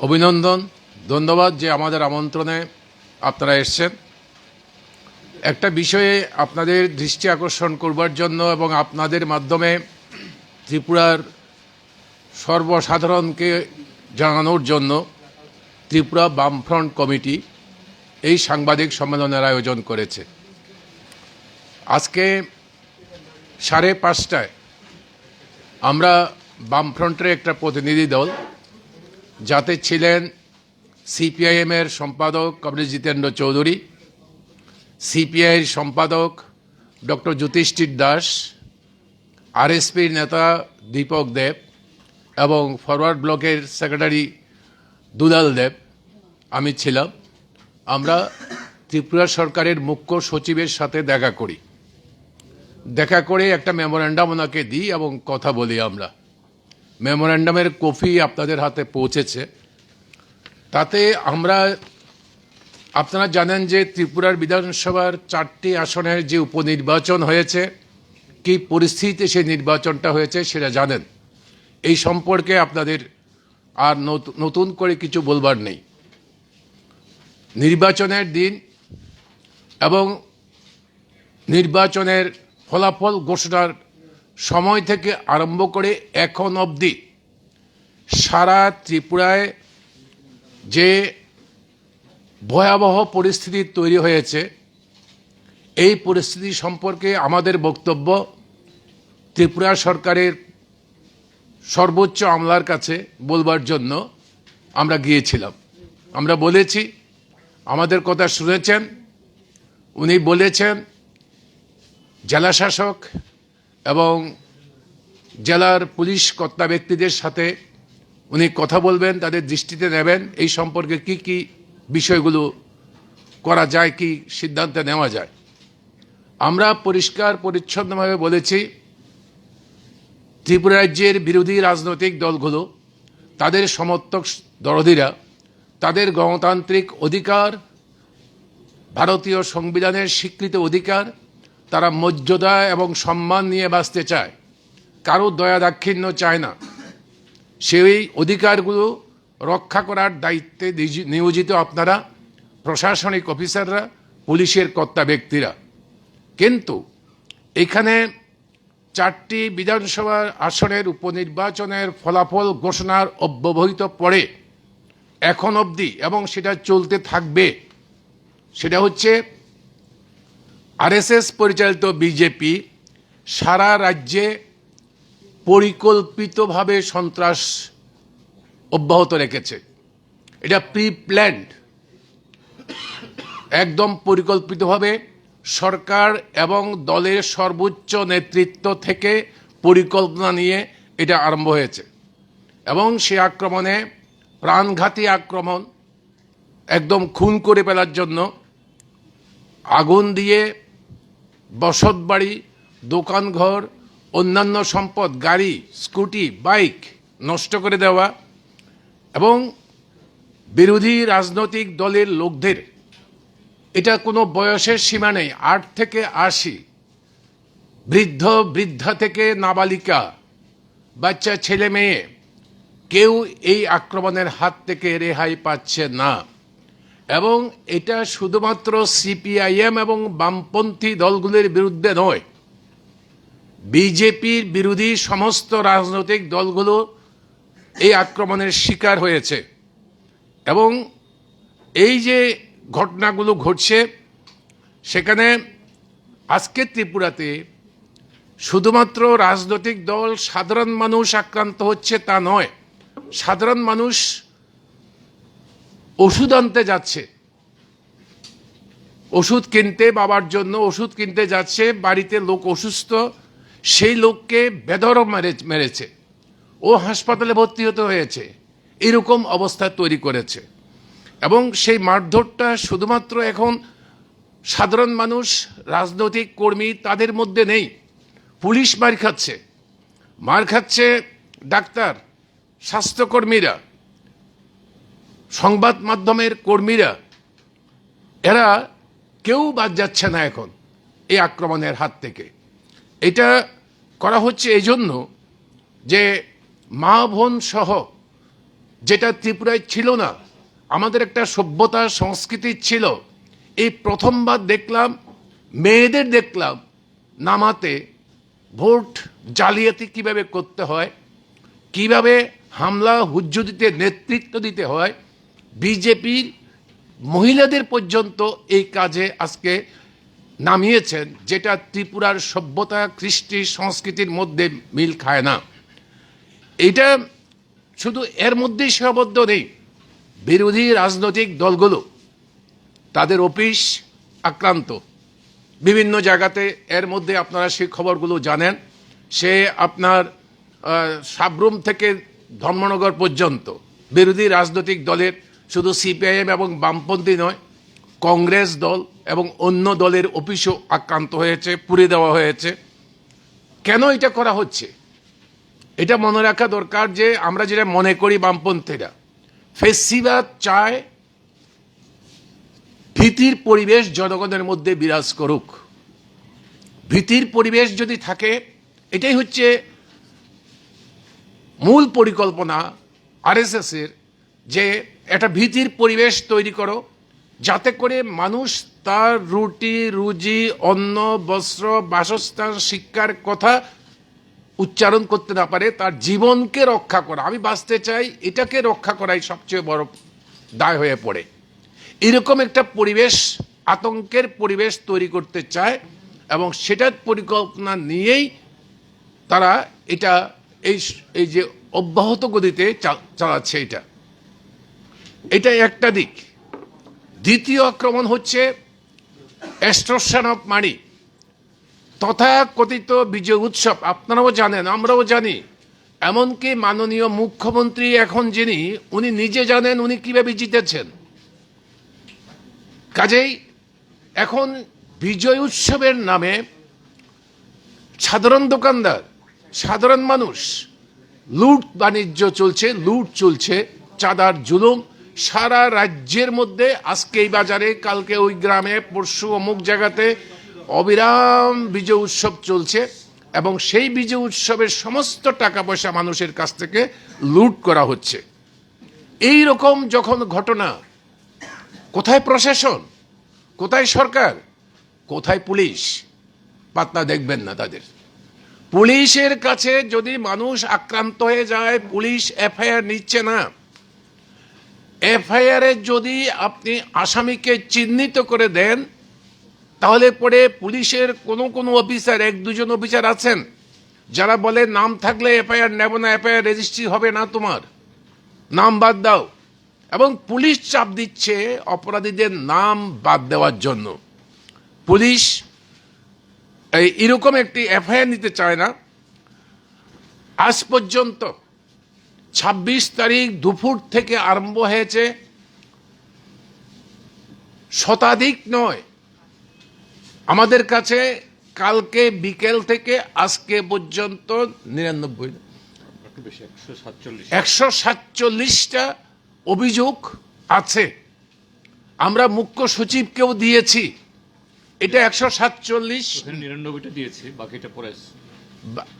অভিনন্দন, ধন্যবাদ যে আমাদের আমন্ত্রণে আপনারা এসেছেন। একটা বিষয়ে আপনাদের দৃষ্টি আকর্ষণ করবার জন্য এবং আপনাদের মাধ্যমে ত্রিপুরার সর্বসাধারণকে জানানোর জন্য ত্রিপুরা বামফ্রন্ট কমিটি এই সাংবাদিক সম্মেলনের আয়োজন করেছে। আজকে 5:30টায় আমরা বামফ্রন্টের একটা প্রতিনিধি দল, যাতে ছিলেন সিপিআইএমের সম্পাদক কমরেড জিতেন্দ্র চৌধুরী, সিপিআইয়ের সম্পাদক ডক্টর যুধিষ্ঠির দাস, আরএসপির নেতা দীপক দেব এবং ফরওয়ার্ড ব্লকের সেক্রেটারি দুলাল দেব, আমি ছিলাম। আমরা ত্রিপুরা সরকারের মুখ্য সচিবের সাথে দেখা করে একটা মেমোরেন্ডাম ওনাকে দিই এবং কথা বলি। আমরা মেমোরেন্ডামের কপি আপনাদের হাতে পৌঁছেছে। তাতে আপনারা জানেন যে ত্রিপুরার বিধানসভার 4টি আসনের যে উপনির্বাচন হয়েছে, কি পরিস্থিতিতে সেই নির্বাচনটা হয়েছে সেটা জানেন। এই সম্পর্কে আপনাদের আর নতুন করে কিছু বলবার নেই। নির্বাচনের দিন এবং নির্বাচনের ফলাফল ঘোষণার সময় থেকে আরম্ভ করে এখন অবধি সারা ত্রিপুরায় যে ভয়াবহ পরিস্থিতি তৈরি হয়েছে, এই পরিস্থিতি সম্পর্কে আমাদের বক্তব্য ত্রিপুরা সরকারের সর্বোচ্চ আমলার কাছে বলবার জন্য আমরা গিয়েছিলাম। আমরা বলেছি, আমাদের কথা শুনেছেন। উনি বলেছেন জেলা শাসক এবং জেলার পুলিশ কর্তা ব্যক্তিদের সাথে উনি কথা বলবেন, তাদের দৃষ্টিতে নেবেন এই সম্পর্কে কি কি বিষয়গুলো করা যায়, কি সিদ্ধান্ত নেওয়া যায়। আমরা পরিষ্কার পরিচ্ছন্নভাবে বলেছি, ত্রিপুরা রাজ্যের বিরোধী রাজনৈতিক দলগুলো, তাদের সমর্থক দরদিরা তাদের গণতান্ত্রিক অধিকার, ভারতীয় সংবিধানের স্বীকৃত অধিকার, তারা মর্যাদা এবং সম্মান নিয়ে বাঁচতে চায়, কারো দয়া দাক্ষিণ্য চায় না। সেই অধিকারগুলো রক্ষা করার দায়িত্বে নিয়োজিত আপনারা, প্রশাসনিক অফিসাররা, পুলিশের কর্তা ব্যক্তিরা। কিন্তু এখানে 4টি বিধানসভা আসনের উপনির্বাচনের ফলাফল ঘোষণার অব্যবহিত পরে এখন অবধি, এবং সেটা চলতে থাকবে, সেটা হচ্ছে আরএসএস পরিচালিত বিজেপি সারা রাজ্যে পরিকল্পিতভাবে সন্ত্রাস অব্যাহত রেখেছে। এটা প্রি প্ল্যান্ড, একদম পরিকল্পিতভাবে সরকার এবং দলের সর্বোচ্চ নেতৃত্ব থেকে পরিকল্পনা নিয়ে এটা আরম্ভ হয়েছে। এবং সে আক্রমণে, প্রাণঘাতী আক্রমণ, একদম খুন করে ফেলার জন্য আগুন দিয়ে বসতবাড়ি, দোকানঘর, অন্যান্য সম্পদ, গাড়ি, স্কুটি, বাইক নষ্ট করে দেওয়া, এবং বিরোধী রাজনৈতিক দলের লোকদের, এটা কোনো বয়সের সীমা নেই, 8 থেকে 80, বৃদ্ধা থেকে নাবালিকা, বাচ্চা ছেলে মেয়ে, কেউ এই আক্রমণের হাত থেকে রেহাই পাচ্ছে না। এবং এটা শুধুমাত্র সিপিআইএম এবং বামপন্থী দলগুলির বিরুদ্ধে নয়, বিজেপির বিরোধী সমস্ত রাজনৈতিক দলগুলো এই আক্রমণের শিকার হয়েছে। এবং এই যে ঘটনাগুলো ঘটছে, সেখানে আজকে ত্রিপুরাতে শুধুমাত্র রাজনৈতিক দল, সাধারণ মানুষ আক্রান্ত হচ্ছে তা নয়। সাধারণ মানুষ ওষুধ আনতে যাচ্ছে, ওষুধ কিনতে, বাবার জন্য ওষুধ কিনতে যাচ্ছে, বাড়িতে লোক অসুস্থ, সেই লোককে বেধড়ক মেরেছে, ও হাসপাতালে ভর্তি হতে হয়েছে, এরকম অবস্থা তৈরি করেছে। এবং সেই মারধরটা শুধুমাত্র এখন সাধারণ মানুষ, রাজনৈতিক কর্মী তাদের মধ্যে নেই। পুলিশ মার খাচ্ছে ডাক্তার, স্বাস্থ্যকর্মীরা, সংবাদ মাধ্যমের কর্মীরা, এরা কেউ বাদ যাচ্ছে না এখন এই আক্রমণের হাত থেকে। এটা করা হচ্ছে এই জন্য যে মা বোন সহ যেটা ত্রিপুরায় ছিল না। আমাদের একটা সভ্যতা সংস্কৃতি ছিল। এই প্রথমবার দেখলাম, মেয়েদের দেখলাম নামাতে, ভোট জালিয়াতি কিভাবে করতে হয়, কিভাবে হামলা হুজ্জুদিতে নেতৃত্ব দিতে হয়। বিজেপির মহিলাদের পর্যন্ত এই কাজে আজকে নামিয়েছেন, যেটা ত্রিপুরার সভ্যতা, কৃষ্টি, সংস্কৃতির মধ্যে মিল খায় না। এটা শুধু এর মধ্যেই সীমাবদ্ধ নেই। বিরোধী রাজনৈতিক দলগুলো, তাদের অফিস আক্রান্ত বিভিন্ন জায়গাতে। এর মধ্যে আপনারা সেই খবরগুলো জানেন। সে আপনার সাবরুম থেকে ধর্মনগর পর্যন্ত বিরোধী রাজনৈতিক দলের, শুধু সিপিআইএম এবং বামপন্থী নয়, কংগ্রেস দল এবং অন্য দলের অফিসও আক্রান্ত হয়েছে, পুড়ে দেওয়া হয়েছে। কেন এটা করা হচ্ছে? এটা মনে রাখা দরকার যে আমরা যেটা মনে করি বামপন্থীরা, ফেসিবাদ চায় ভীতির পরিবেশ জনগণের মধ্যে বিরাজ করুক। ভীতির পরিবেশ যদি থাকে, এটাই হচ্ছে মূল পরিকল্পনা আরএসএসের, যে একটা ভীতির পরিবেশ তৈরি করো, যাতে করে মানুষ তার রুটি রুজি, অন্ন, বস্ত্র, বাসস্থান, শিক্ষার কথা উচ্চারণ করতে না পারে, তার জীবনকে রক্ষা করা। আমি বাঁচতে চাই, এটাকে রক্ষা করাই সবচেয়ে বড় দায় হয়ে পড়ে। এরকম একটা পরিবেশ, আতঙ্কের পরিবেশ তৈরি করতে চায়, এবং সেটার পরিকল্পনা নিয়েই তারা এটা এই যে অব্যাহত গতিতে চালাচ্ছে। এটা একটা দিক। দ্বিতীয় আক্রমণ হচ্ছে এক্সটর্শন অফ মানি, তথাকথিত বিজয় উৎসব। আপনারাও জানেন, আমরাও জানি। এমনকি মাননীয় মুখ্যমন্ত্রী এখন যিনি, উনি নিজে জানেন উনি কিভাবে জিতেছেন। কাজেই এখন বিজয় উৎসবের নামে সাধারণ দোকানদার, সাধারণ মানুষ, লুট বাণিজ্য চলছে, লুট চলছে, চাঁদার জুলুম সারা রাজ্যের মধ্যে। আজকে এই বাজারে, কালকে ওই গ্রামে, পরশু অমুক জায়গাতে অবিরাম বিজয় উৎসব চলছে, এবং সেই বিজয় উৎসবের সমস্ত টাকা পয়সা মানুষের কাছ থেকে লুট করা হচ্ছে। এই রকম যখন ঘটনা, কোথায় প্রশাসন, কোথায় সরকার, কোথায় পুলিশ? পাত্তা দেখবেন না তাদের। পুলিশের কাছে যদি মানুষ আক্রান্ত হয়ে যায়, পুলিশ এফআইআর নিচ্ছে না। এফআইআরে যদি আপনি আসামিকে চিহ্নিত করে দেন, তাহলে পরে পুলিশের কোনো অফিসার, এক দুজন অফিসার আছেন যারা বলে নাম থাকলে এফআইআর নেব না, এফআইআর রেজিস্ট্রি হবে না, তোমার নাম বাদ দাও। এবং পুলিশ চাপ দিচ্ছে অপরাধীদের নাম বাদ দেওয়ার জন্য। পুলিশ এরকম একটি এফআইআর নিতে চায় না। আজ পর্যন্ত ২৬ তারিখ দুপুর থেকে আরম্ভ হয়েছে, শতাধিক নয়, আমাদের কাছে কালকে বিকেল থেকে আজকে পর্যন্ত ১৪৭টা অভিযোগ আছে। আমরা মুখ্য সচিবকেও দিয়েছি। এটা ১৪৭ দিয়েছি, বাকিটা পরে।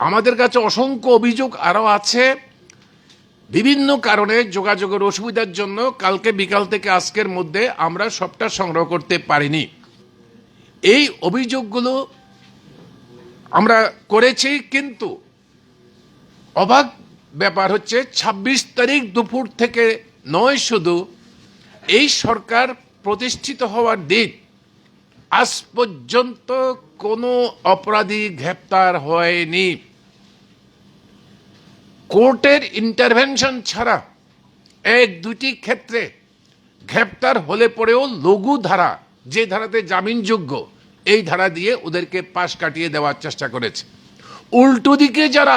আমাদের কাছে অসংখ্য অভিযোগ আরো আছে। বিভিন্ন কারণে, যোগাযোগের অসুবিধার জন্য কালকে বিকাল থেকে আজকের মধ্যে আমরা সবটা সংগ্রহ করতে পারিনি। এই অভিযোগগুলো আমরা করেছি, কিন্তু অবাক ব্যাপার হচ্ছে ২৬ তারিখ দুপুর থেকে নয়, শুধু এই সরকার প্রতিষ্ঠিত হওয়ার দিন আজ পর্যন্ত কোনো অপরাধী গ্রেপ্তার হয়নি। কোর্টের ইন্টারভেনশন ছাড়া এক দুটি ক্ষেত্রে গ্রেপ্তার হলে পরেও লঘু ধারা, যে ধারাতে জামিনযোগ্য, এই ধারা দিয়ে ওদেরকে পাশ কাটিয়ে দেওয়ার চেষ্টা করেছে। উল্টো দিকে যারা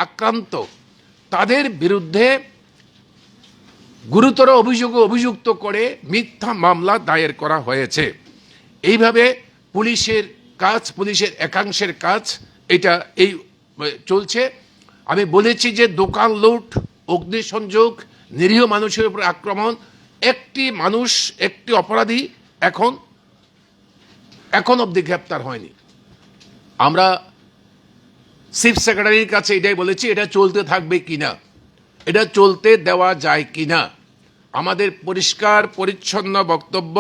আক্রান্ত, তাদের বিরুদ্ধে গুরুতর অভিযোগে অভিযুক্ত করে মিথ্যা মামলা দায়ের করা হয়েছে। এইভাবে পুলিশের কাজ, পুলিশের একাংশের কাজ এটা এই চলছে। আমি বলেছি যে দোকান লুট, অগ্নিসংযোগ, নিরীহ মানুষের উপর আক্রমণ, একটি মানুষ, একটি অপরাধী এখন অবধি গ্রেপ্তার হয়নি। আমরা চিফ সেক্রেটারির কাছে এটাই বলেছি, এটা চলতে থাকবে কিনা। এটা চলতে দেওয়া যায় কিনা। আমাদের পরিষ্কার পরিচ্ছন্ন বক্তব্য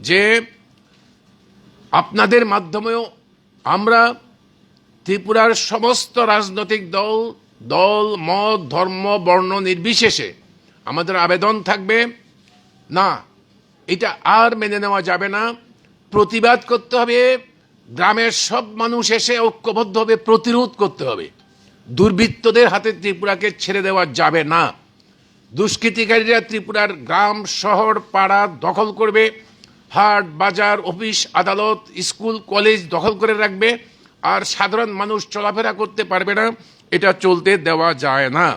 যে আপনাদের মাধ্যমেও আমরা ত্রিপুরার সমস্ত রাজনৈতিক দল মত ধর্ম বর্ণ নির্বিশেষে আমাদের আবেদন থাকবে, না এটা আর মেনে নেওয়া যাবে না, প্রতিবাদ করতে হবে, গ্রামের সব মানুষ এসে ঐক্যবদ্ধভাবে প্রতিরোধ করতে হবে। দুর্বৃত্তদের হাতে ত্রিপুরাকে ছেড়ে দেওয়া যাবে না। দুষ্কৃতিকারীরা ত্রিপুরার গ্রাম শহর পাড়া দখল করবে, হাট বাজার অফিস আদালত স্কুল কলেজ দখল করে রাখবে, আর সাধারণ মানুষ চলাফেরা করতে পারবে না। এটা চলতে দেওয়া যায় না।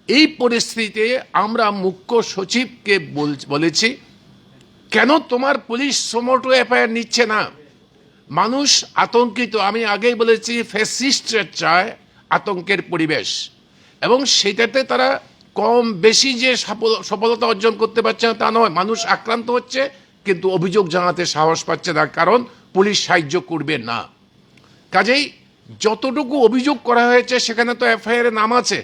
এই পরিস্থিতিতে আমরা মুখ্য সচিবকে বলেছি, কেন তোমার পুলিশ সোমোটো এফআইআর নিচ্ছে না? মানুষ আতঙ্কিত। আমি আগেই বলেছি ফ্যাসিস্টরা চায় আতঙ্কের পরিবেশ, এবং সেটাতে তারা কম বেশি যে সফলতা অর্জন করতে পারছে না তা নয়। মানুষ আক্রান্ত হচ্ছে কিন্তু অভিযোগ জানাতে সাহস পাচ্ছে না, কারণ পুলিশ সাহায্য করবে না। কাজেই যতটুকু অভিযোগ করা হয়েছে সেখানে তো এফআইআর নাম আছে,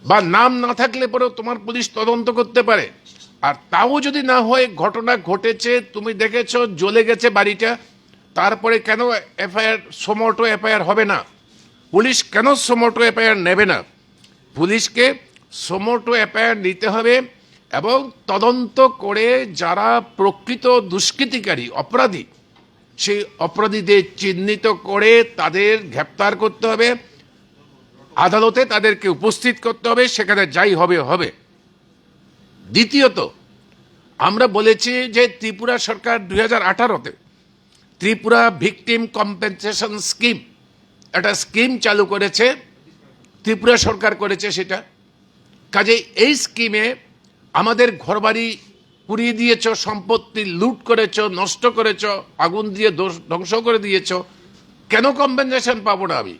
বা নাম না থাকলে পরেও তোমার পুলিশ তদন্ত করতে পারে। আর তাও যদি না হয়, ঘটনা ঘটেছে, তুমি দেখেছো জ্বলে গেছে বাড়িটা, তারপরে কেন এফআইআর সোমোটো এফআইআর হবে না? পুলিশ কেন সোমোটো এফআইআর নেবে না? পুলিশকে সোমোটো এফআইআর নিতে হবে, এবং তদন্ত করে যারা প্রকৃত দুষ্কৃতিকারী অপরাধী, সেই অপরাধীদের চিহ্নিত করে তাদের গ্রেপ্তার করতে হবে, আদালতে তাদেরকে উপস্থিত করতে হবে, সেখানে যাই হবে হবে। দ্বিতীয়ত, আমরা বলেছি যে ত্রিপুরা সরকার 2018-তে ত্রিপুরা ভিকটিম কম্পেনসেশন স্কিম একটা স্কিম চালু করেছে, ত্রিপুরা সরকার করেছে সেটা। কাজে এই স্কিমে আমাদের ঘরবাড়ি পুড়িয়ে দিয়েছ, সম্পত্তি লুট করেছ, নষ্ট করেছ, আগুন দিয়ে ধ্বংস করে দিয়েছ, কেন কম্পেনসেশন পাবো না আমি?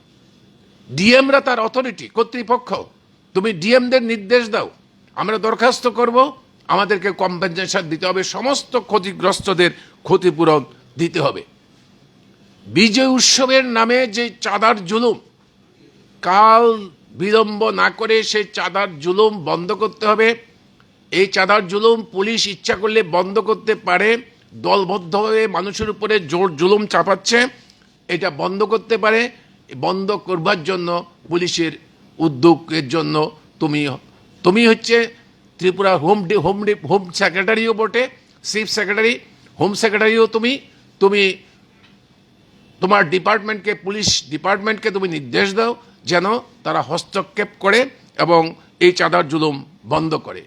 ডিএমরা তার অথরিটি, কর্তৃপক্ষ, তুমি ডিএমদের নির্দেশ দাও, আমরা দরখাস্ত করব, আমাদেরকে কম্পেনসেশন দিতে হবে, সমস্ত ক্ষতিগ্রস্তদের ক্ষতিপূরণ দিতে হবে। বিজয় উৎসবের নামে যে চাঁদার জুলুম, কাল বিলম্ব না করে সেই চাঁদার জুলুম বন্ধ করতে হবে। এই চাঁদার জুলুম পুলিশ ইচ্ছা করলে বন্ধ করতে পারে, দলবদ্ধভাবে মানুষের উপরে জোর জুলুম চাপাচ্ছে, এটা বন্ধ করতে পারে। বন্ধ করবার জন্য পুলিশের উদ্যোগের জন্য তুমি হচ্ছে ত্রিপুরা হোম সেক্রেটারিও বটে, চিফ সেক্রেটারি, হোম সেক্রেটারিও তুমি তোমার ডিপার্টমেন্টকে, পুলিশ ডিপার্টমেন্টকে তুমি নির্দেশ দাও যেন তারা হস্তক্ষেপ করে এবং এই চাঁদার জুলুম বন্ধ করে।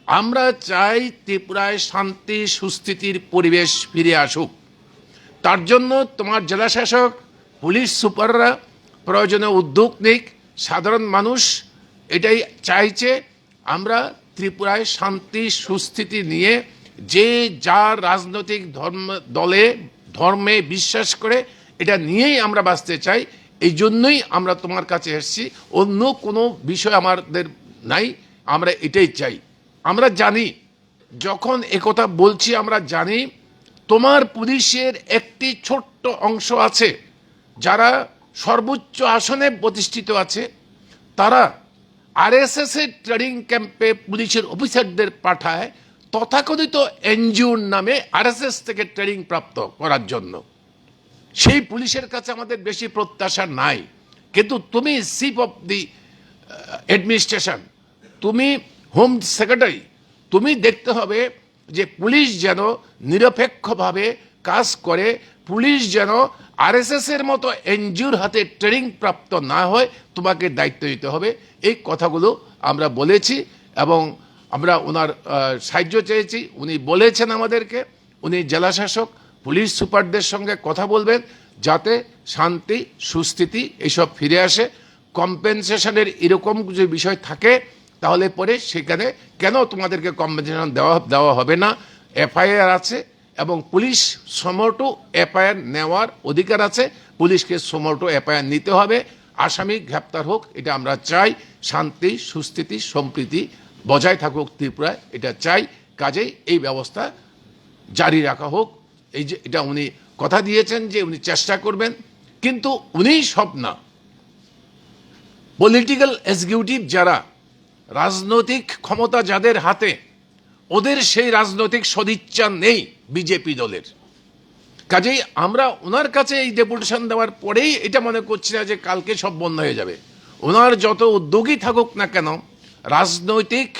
আমরা চাই ত্রিপুরায় শান্তি সুস্থিতির পরিবেশ ফিরে আসুক। তার জন্য তোমার জেলা শাসক, পুলিশ সুপাররা প্রয়োজনে উদ্যোগ নিক, সাধারণ মানুষ এটাই চাইছে। আমরা ত্রিপুরায় শান্তি সুস্থিতি নিয়ে যে যার রাজনৈতিক ধর্মে বিশ্বাস করে এটা নিয়েই আমরা বাঁচতে চাই। এই জন্যই আমরা তোমার কাছে এসেছি, অন্য কোনো বিষয় আমাদের নাই, আমরা এটাই চাই। আমরা জানি, যখন একথা বলছি আমরা জানি তোমার পুলিশের একটি ছোট্ট অংশ আছে যারা সর্বোচ্চ আসনে প্রতিষ্ঠিত আছে, তারা আরএসএস এর ট্রেনিং ক্যাম্পে পুলিশের অফিসারদের পাঠায় তথাকথিত এনজিওর নামে আরএসএস থেকে ট্রেনিং প্রাপ্ত করার জন্য। সেই পুলিশের কাছে আমাদের বেশি প্রত্যাশা নাই। কিন্তু তুমি চিফ অফ দি অ্যাডমিনিস্ট্রেশন, তুমি হোম সেক্রেটারি, তুমি দেখতে হবে যে পুলিশ যেন নিরপেক্ষভাবে কাজ করে, পুলিশ যেন আরএসএস এর মতো এনজিওর হাতে ট্রেনিং প্রাপ্ত না হয়, তোমাকে দায়িত্ব দিতে হবে। এই কথাগুলো আমরা বলেছি এবং আমরা ওনার সাহায্য চেয়েছি। উনি বলেছেন আমাদেরকে, উনি জেলা শাসক পুলিশ সুপারদের সঙ্গে কথা বলবেন যাতে শান্তি সুস্থিতি এইসব ফিরে আসে। কম্পেনসেশনের এরকম যে বিষয় থাকে তাহলে পরে সেখানে কেন তোমাদেরকে কম্পেনসেশন দেওয়া হবে না? এফআইআর আছে এবং পুলিশ সোমোটো এফআইআর নেওয়ার অধিকার আছে, পুলিশকে সোমোটো এফআইআর নিতে হবে, আসামি গ্রেপ্তার হোক, এটা আমরা চাই। শান্তি সুস্থিতি সম্প্রীতি বজায় থাকুক ত্রিপুরায়, এটা চাই। কাজেই এই ব্যবস্থা জারি রাখা হোক। এই যে এটা উনি কথা দিয়েছেন যে উনি চেষ্টা করবেন, কিন্তু উনি সব না, পলিটিক্যাল এক্সিকিউটিভ যারা, রাজনৈতিক ক্ষমতা যাদের হাতে, ওদের সেই রাজনৈতিক সদিচ্ছা নেই বিজেপি দলের। কাজেই আমরা ওনার কাছে এই ডেপুটেশন দেওয়ার পরেই এটা মনে করছি না যে কালকে সব বন্ধ হয়ে যাবে। ওনার যত উদ্যোগী থাকুক না কেন, রাজনৈতিক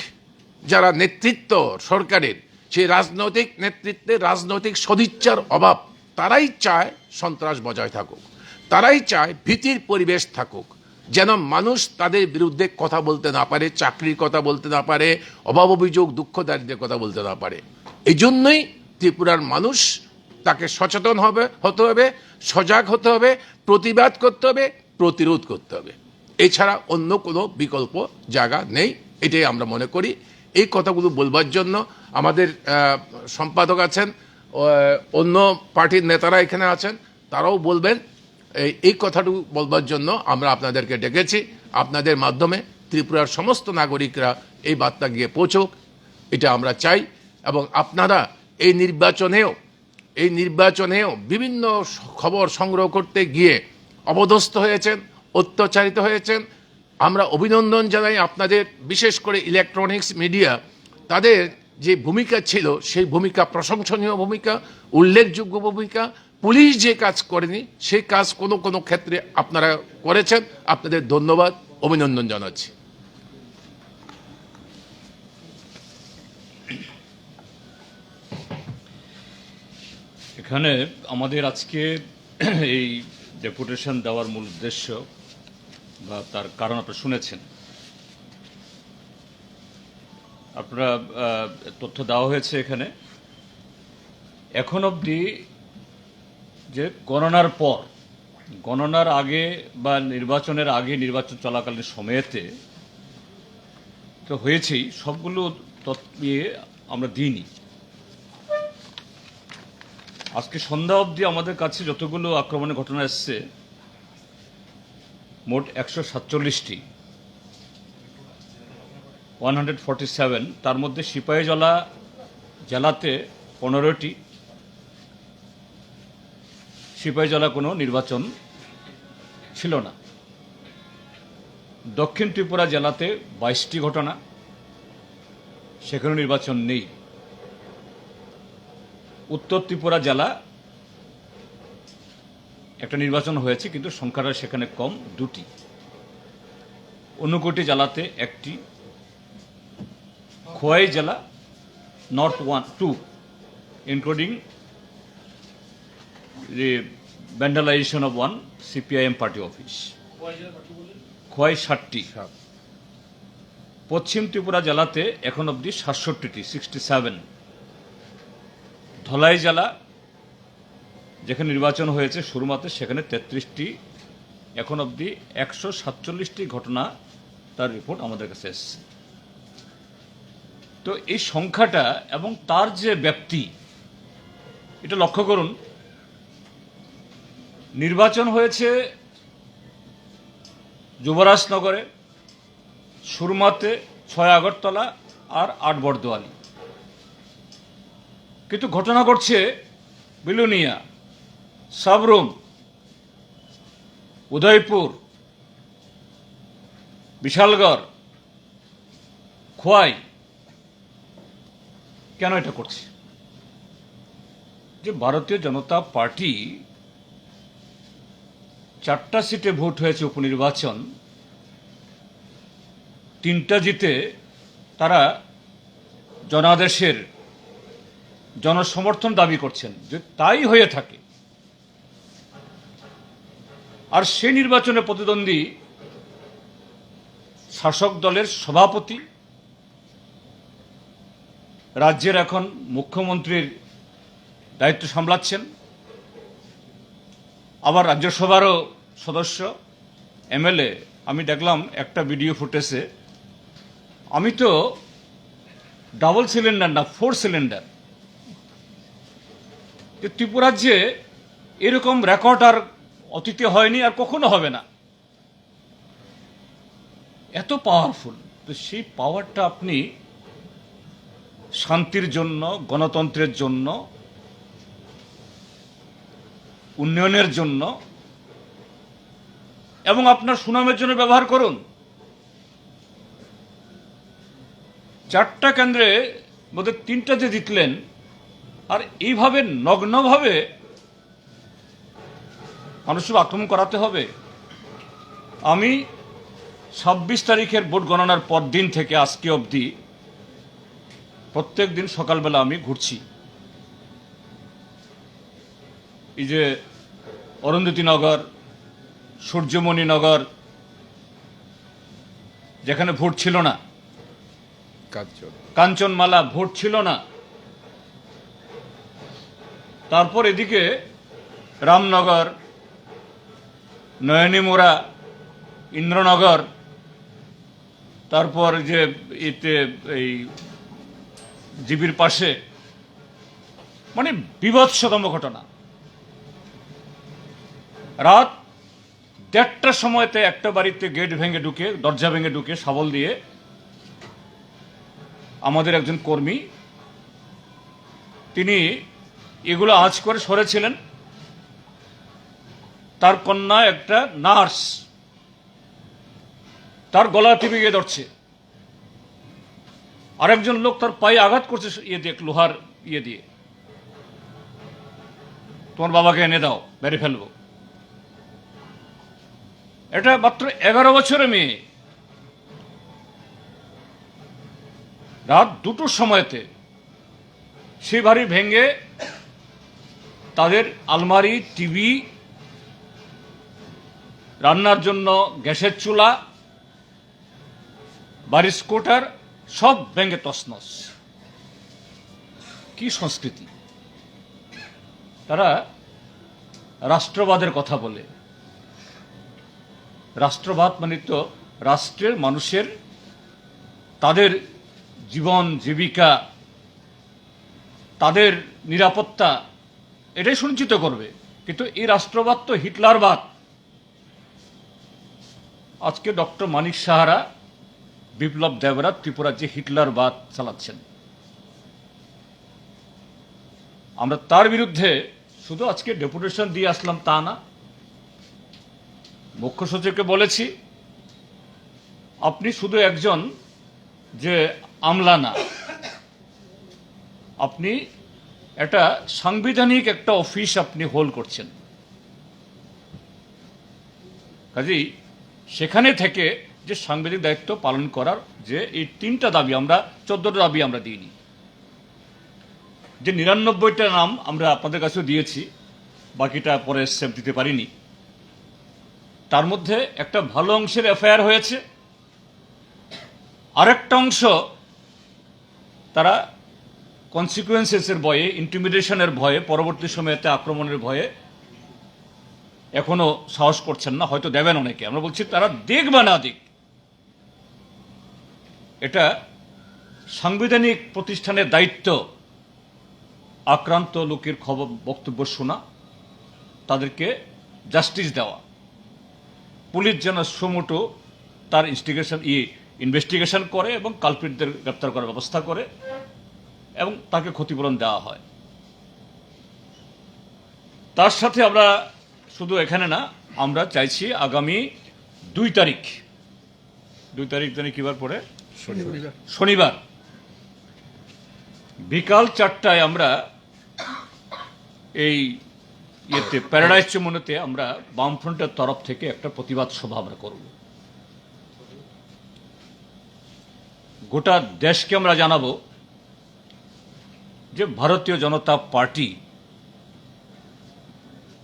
যারা নেতৃত্ব সরকারের, সেই রাজনৈতিক নেতৃত্বে রাজনৈতিক সদিচ্ছার অভাব। তারাই চায় সন্ত্রাস বজায় থাকুক, তারাই চায় ভীতির পরিবেশ থাকুক, যেন মানুষ তাদের বিরুদ্ধে কথা বলতে না পারে, চাকরির কথা বলতে না পারে, অভাব অভিযোগ দুঃখ দারিদ্র্যের কথা বলতে না পারে। এই জন্যই ত্রিপুরার মানুষ তাকে সচেতন হতে হবে, সজাগ হতে হবে, প্রতিবাদ করতে হবে, প্রতিরোধ করতে হবে। এছাড়া অন্য কোনো বিকল্প জায়গা নেই, এটাই আমরা মনে করি। এই কথাগুলো বলবার জন্য আমাদের সম্পাদক আছেন, অন্য পার্টির নেতারা এখানে আছেন, তারাও বলবেন। এই কথাটুকু বলবার জন্য আমরা আপনাদেরকে ডেকেছি। আপনাদের মাধ্যমে ত্রিপুরার সমস্ত নাগরিকরা এই বার্তা গিয়ে পৌঁছুক, এটা আমরা চাই। এবং আপনারা এই নির্বাচনেও বিভিন্ন খবর সংগ্রহ করতে গিয়ে অপদস্থ হয়েছেন, অত্যাচারিত হয়েছেন। আমরা অভিনন্দন জানাই আপনাদের, বিশেষ করে ইলেকট্রনিক্স মিডিয়া, তাদের যে ভূমিকা ছিল সেই ভূমিকা প্রশংসনীয় ভূমিকা, উল্লেখযোগ্য ভূমিকা। পুলিশ যে কাজ করেনি সেই কাজ কোনো ক্ষেত্রে আপনারা করেছেন, আপনাদের ধন্যবাদ, অভিনন্দন জানাচ্ছি। এখানে আমাদের আজকে এই ডেপুটেশন দেওয়ার মূল উদ্দেশ্য বা তার কারণ আপনারা শুনেছেন। আপনারা তথ্য দেওয়া হয়েছে এখানে। এখন অবধি যে গণনার পর, গণনার আগে বা নির্বাচনের আগে, নির্বাচন চলাকালীন সময়েতে তো হয়েছেই, সবগুলো তথ্য নিয়ে আমরা দিইনি। আজকে সন্ধ্যা অবধি আমাদের কাছে যতগুলো আক্রমণের ঘটনা এসছে, মোট 147টি, 147। তার মধ্যে সিপাহীজলা জেলাতে 15টি, সিপাহীজলা কোনো নির্বাচন ছিল না। দক্ষিণ ত্রিপুরা জেলাতে 22টি ঘটনা, সেখানে নির্বাচন নেই। উত্তর ত্রিপুরা জেলা একটা নির্বাচন হয়েছে, কিন্তু সংখ্যাটা সেখানে কম, 2টি। ঊনকোটি জেলাতে 1টি। খোয়াই জেলা north 2, including the vandalization of one CPIM party office. Khowai 7টি। পশ্চিম ত্রিপুরা জেলাতে এখন অবধি 67টি, 67। ধলাই জেলা যেখানে নির্বাচন হয়েছে শুরুমাতে, সেখানে 33টি, এখন অবধি 147টি ঘটনা, তার রিপোর্ট আমাদের কাছে এসছে। তো এই সংখ্যাটা এবং তার যে ব্যাপ্তি, এটা লক্ষ্য করুন। নির্বাচন হয়েছে যুবরাজনগরে, সুরমাতে, 6 আগরতলা আর 8 বরদোয়ালি। কিন্তু ঘটনা ঘটছে বিলুনিয়া, সাবরুম, উদয়পুর, বিশালগড়, খোয়াই। কেন এটা করছে? যে ভারতীয় জনতা পার্টি 4টা সিটে ভোট হয়েছে উপনির্বাচন, 3টা জিতে তারা জনাদেশের জনসমর্থন দাবি করছেন। যে তাই হয়ে থাকে, আর সেই নির্বাচনে প্রতিদ্বন্দ্বী শাসক দলের সভাপতি, রাজ্যের এখন মুখ্যমন্ত্রীর দায়িত্ব সামলাচ্ছেন, আবার রাজ্যসভারও সদস্য, এমএলএ। আমি দেখলাম একটা ভিডিও ফুটেজে, আমি তো ডাবল সিলিন্ডার না 4 সিলিন্ডার। ত্রিপুরাজ্যে এরকম রেকর্ড আর অতীতে হয়নি, আর কখনো হবে না। এত পাওয়ারফুল। তো সেই পাওয়ারটা আপনি শান্তির জন্য, গণতন্ত্রের জন্য, উন্নয়নের জন্য এবং আপনার সুনামের জন্য ব্যবহার করুন। 4টা কেন্দ্রে বোধহয় 3টাতে জিতলেন, আর এইভাবে নগ্নভাবে মানুষের আক্রমণ করাতে হবে। আমি 26 তারিখের ভোট গণনার পর দিন থেকে আজকে অবধি প্রত্যেক দিন সকালবেলা আমি ঘুরছি। এই যে অরুন্ধতী-নগর, সূর্যমণি-নগর, যেখানে ভোট ছিল না, কাঞ্চনমালা ভোট ছিল না, তারপর এদিকে রামনগর, নয়নীমোড়া, ইন্দ্রনগর, তারপর যে এতে এই জিবির পাশে, মানে বিভৎসতম ঘটনা। রাত 1:30টার সময়তে একটা বাড়িতে গেট ভেঙে ঢুকে, দরজা ভেঙে ঢুকে শাবল দিয়ে আমাদের একজন কর্মী, তিনি এগুলো আঁচ করে সরেছিলেন। তার কন্যা একটা নার্স, তার গলা টিপে গিয়ে ধরছে। আরেকজন লোক তার পায়ে আঘাত করছে ইয়ে দিয়ে, লোহার ইয়ে দিয়ে, তোমার বাবাকে এনে দাও, মেরে ফেলবো। এটা মাত্র 11 বছরের মেয়ে। রাত 2টোর সময়তে সে বাড়ি ভেঙে তাদের আলমারি, টিভি, রান্নার জন্য গ্যাসের চুলা, বাড়ির স্কুটার সব ভেঙে তছনছ। কি সংস্কৃতি! তারা রাষ্ট্রবাদের কথা বলে। রাষ্ট্রবাদ মানে তো রাষ্ট্রের মানুষের তাদের জীবন জীবিকা, তাদের নিরাপত্তা এটাই সুনিশ্চিত করবে। কিন্তু এই রাষ্ট্রবাদ তো হিটলারবাদ। আজকে ডক্টর মানিক সাহারা, বিপ্লব দেবরা ত্রিপুরার যে হিটলারবাদ চালাচ্ছেন, আমরা তার বিরুদ্ধে শুধু আজকে ডেপুটেশন দিয়ে আসলাম তা না, মুখ্য সচিবকে বলেছি, আপনি শুধু একজন যে আমলা না, আপনি একটা সাংবিধানিক একটা অফিস আপনি হোল্ড করছেন। কাজেই সেখানে থেকে যে সাংবিধানিক দায়িত্ব পালন করার যে এই 3টা দাবি, আমরা 14টা দাবি আমরা দিইনি, যে 99টা নাম আমরা আপনাদের কাছেও দিয়েছি, বাকিটা পরে সেভ দিতে পারিনি। তার মধ্যে একটা ভালো অংশের এফআইআর হয়েছে, আরেকটা অংশ তারা কনসিকুয়েন্সেসের ভয়ে, ইন্টিমিডেশনের ভয়ে, পরবর্তী সময়তে আক্রমণের ভয়ে এখনো সাহস করছেন না, হয়তো দেবেন অনেকে। আমরা বলছি তারা দিক বা না দিক, এটা সাংবিধানিক প্রতিষ্ঠানের দায়িত্ব আক্রান্ত লোকের খবর, বক্তব্য শোনা, তাদেরকে জাস্টিস দেওয়া। পুলিশ যেন সুমোটো তার ইনভেস্টিগেশন করে এবং কালপ্রিটদের গ্রেপ্তার করার ব্যবস্থা করে এবং তাকে ক্ষতিপূরণ দেওয়া হয়। তার সাথে আমরা শুধু এখানে না, আমরা চাইছি আগামী 2 তারিখ জানি কিবার পরে, শনিবার বিকাল 4টায় আমরা এই ইয়েতে প্যারাডাইস চমুনিতে আমরা বামফ্রন্টের তরফ থেকে একটা প্রতিবাদ সভা আমরা করব। গোটা দেশকে আমরা জানাবো যে ভারতীয় জনতা পার্টি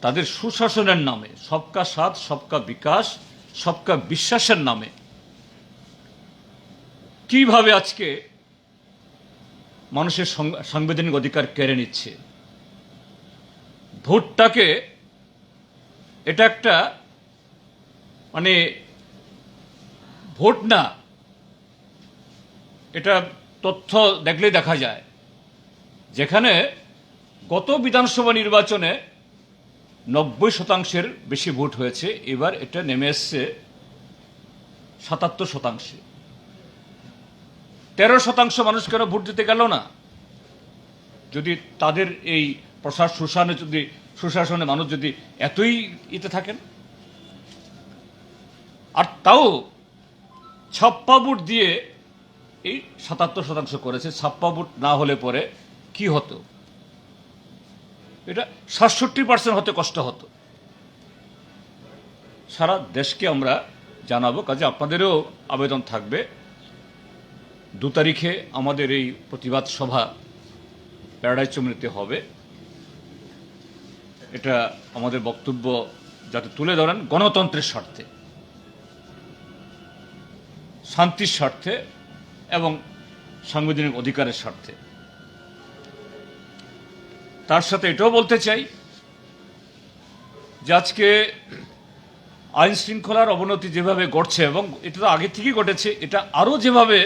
তাদের সুশাসনের নামে, সবকা সাথ সবকা বিকাশ সবকা বিশ্বাসের নামে কিভাবে আজকে মানুষের সাংবিধানিক অধিকার কেড়ে নিচ্ছে। ভোটটাকে এটা একটা মানে ভোট না, এটা তথ্য দেখলেই দেখা যায়, যেখানে গত বিধানসভা নির্বাচনে 90% বেশি ভোট হয়েছে, এবার এটা নেমে এসছে 77%। 13% মানুষ কেন ভোট দিতে গেল না? যদি তাদের এই সুশাসনে মানুষ যদি এতই ইতে থাকেন, আর তাও ছাপ্পা ভোট দিয়ে এই 77% করেছে। ছাপ্পা ভোট না হলে পরে কি হতো? এটা 67% হতে কষ্ট হতো। সারা দেশকে আমরা জানাবো, কাজে আপনাদেরও আবেদন থাকবে 2 তারিখে আমাদের এই প্রতিবাদ সভা প্যারাডাইজ চমুনিতে হবে। এটা আমাদের বক্তব্য যাতে তুলে ধরেন গণতন্ত্রের স্বার্থে, শান্তির স্বার্থে এবং সাংবিধানিক অধিকারের স্বার্থে। তার সাথে এটাও বলতে চাই যে আজকে আইন শৃঙ্খলার অবনতি যেভাবে ঘটছে, এবং এটা তো আগে থেকেই ঘটেছে, এটা আরও যেভাবে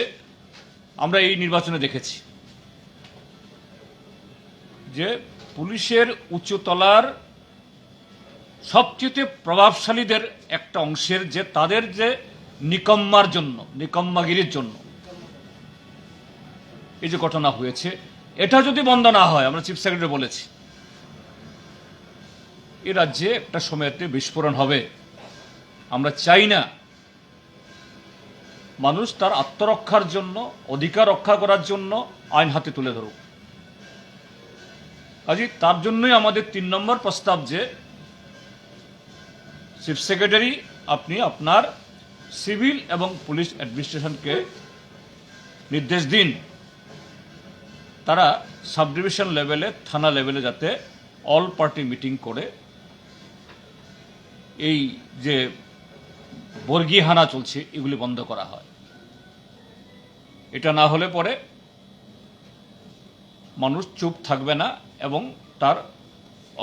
আমরা এই নির্বাচনে দেখেছি যে পুলিশের উচ্চতলার সবচেয়ে প্রভাবশালীদের একটা অংশের যে তাদের যে নিকম্মার জন্য, নিকম্মাগিরির জন্য এই যে ঘটনা হয়েছে, এটা যদি বন্ধ না হয়, আমরা চিফ সেক্রেটারি বলেছি, এ রাজ্যে একটা সময়তে বিস্ফোরণ হবে। আমরা চাই না মানুষ তার আত্মরক্ষার জন্য, অধিকার রক্ষা করার জন্য আইন হাতে তুলে ধরুক। কাজে তার জন্যই আমাদের 3 নম্বর প্রস্তাব যে চিফ সেক্রেটারি আপনি আপনার সিভিল এবং পুলিশ অ্যাডমিনিস্ট্রেশনকে নির্দেশ দিন তারা সাব ডিভিশন লেভেলে, থানা লেভেলে যাতে অল পার্টি মিটিং করে এই যে বর্গীয় হানা চলছে এগুলি বন্ধ করা হয়। এটা না হলে পরে মানুষ চুপ থাকবে না এবং তার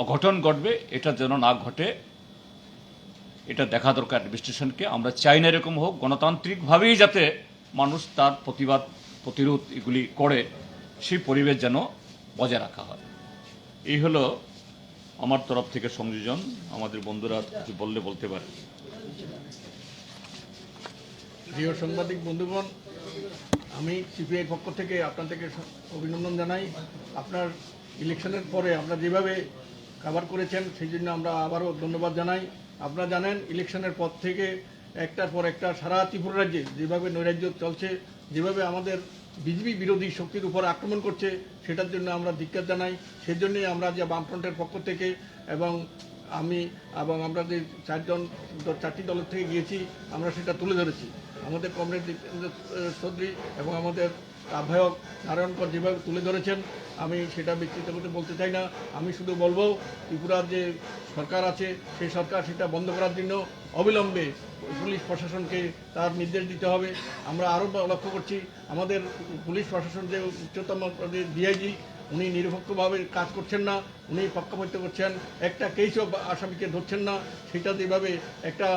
অঘটন ঘটবে। এটা যেন না ঘটে এটা দেখা দরকার অ্যাডমিনিস্ট্রেশনকে। আমরা চাই না এরকম হোক, গণতান্ত্রিকভাবেই যাতে মানুষ তার প্রতিবাদ, প্রতিরোধ এগুলি করে, সেই পরিবেশ যেন বজায় রাখা হয়। এই হলো আমার তরফ থেকে সংযোজন। আমাদের বন্ধুরা কিছু বললে বলতে পারে। প্রিয় সাংবাদিক বন্ধুগণ, আমি সিপিআই পক্ষ থেকে আপনাদেরকে অভিনন্দন জানাই। আপনার ইলেকশনের পরে আপনারা যেভাবে কভার করেছেন সেই জন্য আমরা আবারও ধন্যবাদ জানাই। আপনারা জানেন ইলেকশনের পর থেকে একটার পর একটা সারা ত্রিপুরা রাজ্যে যেভাবে নৈরাজ্য চলছে, যেভাবে আমাদের বিজেপি বিরোধী শক্তির উপর আক্রমণ করছে, সেটার জন্য আমরা ধিক্কার জানাই। সেজন্যই আমরা যে বামফ্রন্টের পক্ষ থেকে এবং আমি এবং আমরা যে 4টি দলের থেকে গিয়েছি, আমরা সেটা তুলে ধরেছি। আমাদের কমরেড চৌধুরী এবং আমাদের আহ্বায়ক নারায়ণকর যেভাবে তুলে ধরেছেন, আমি সেটা বিস্তৃত করতে বলতে চাই না। আমি শুধু বলবো ত্রিপুরার যে সরকার আছে সেই সরকার সেটা বন্ধ করার জন্য অবিলম্বে পুলিশ প্রশাসনকে তার নির্দেশ দিতে হবে। আমরা আরও লক্ষ্য করছি আমাদের পুলিশ প্রশাসন যে উচ্চতম ডিআইজি, উনি নিরপেক্ষভাবে কাজ করছেন না, উনি পক্ষপাতিত্ব করছেন, একটা কেসও আসামিকে ধরছেন না। সেটা যেভাবে একটা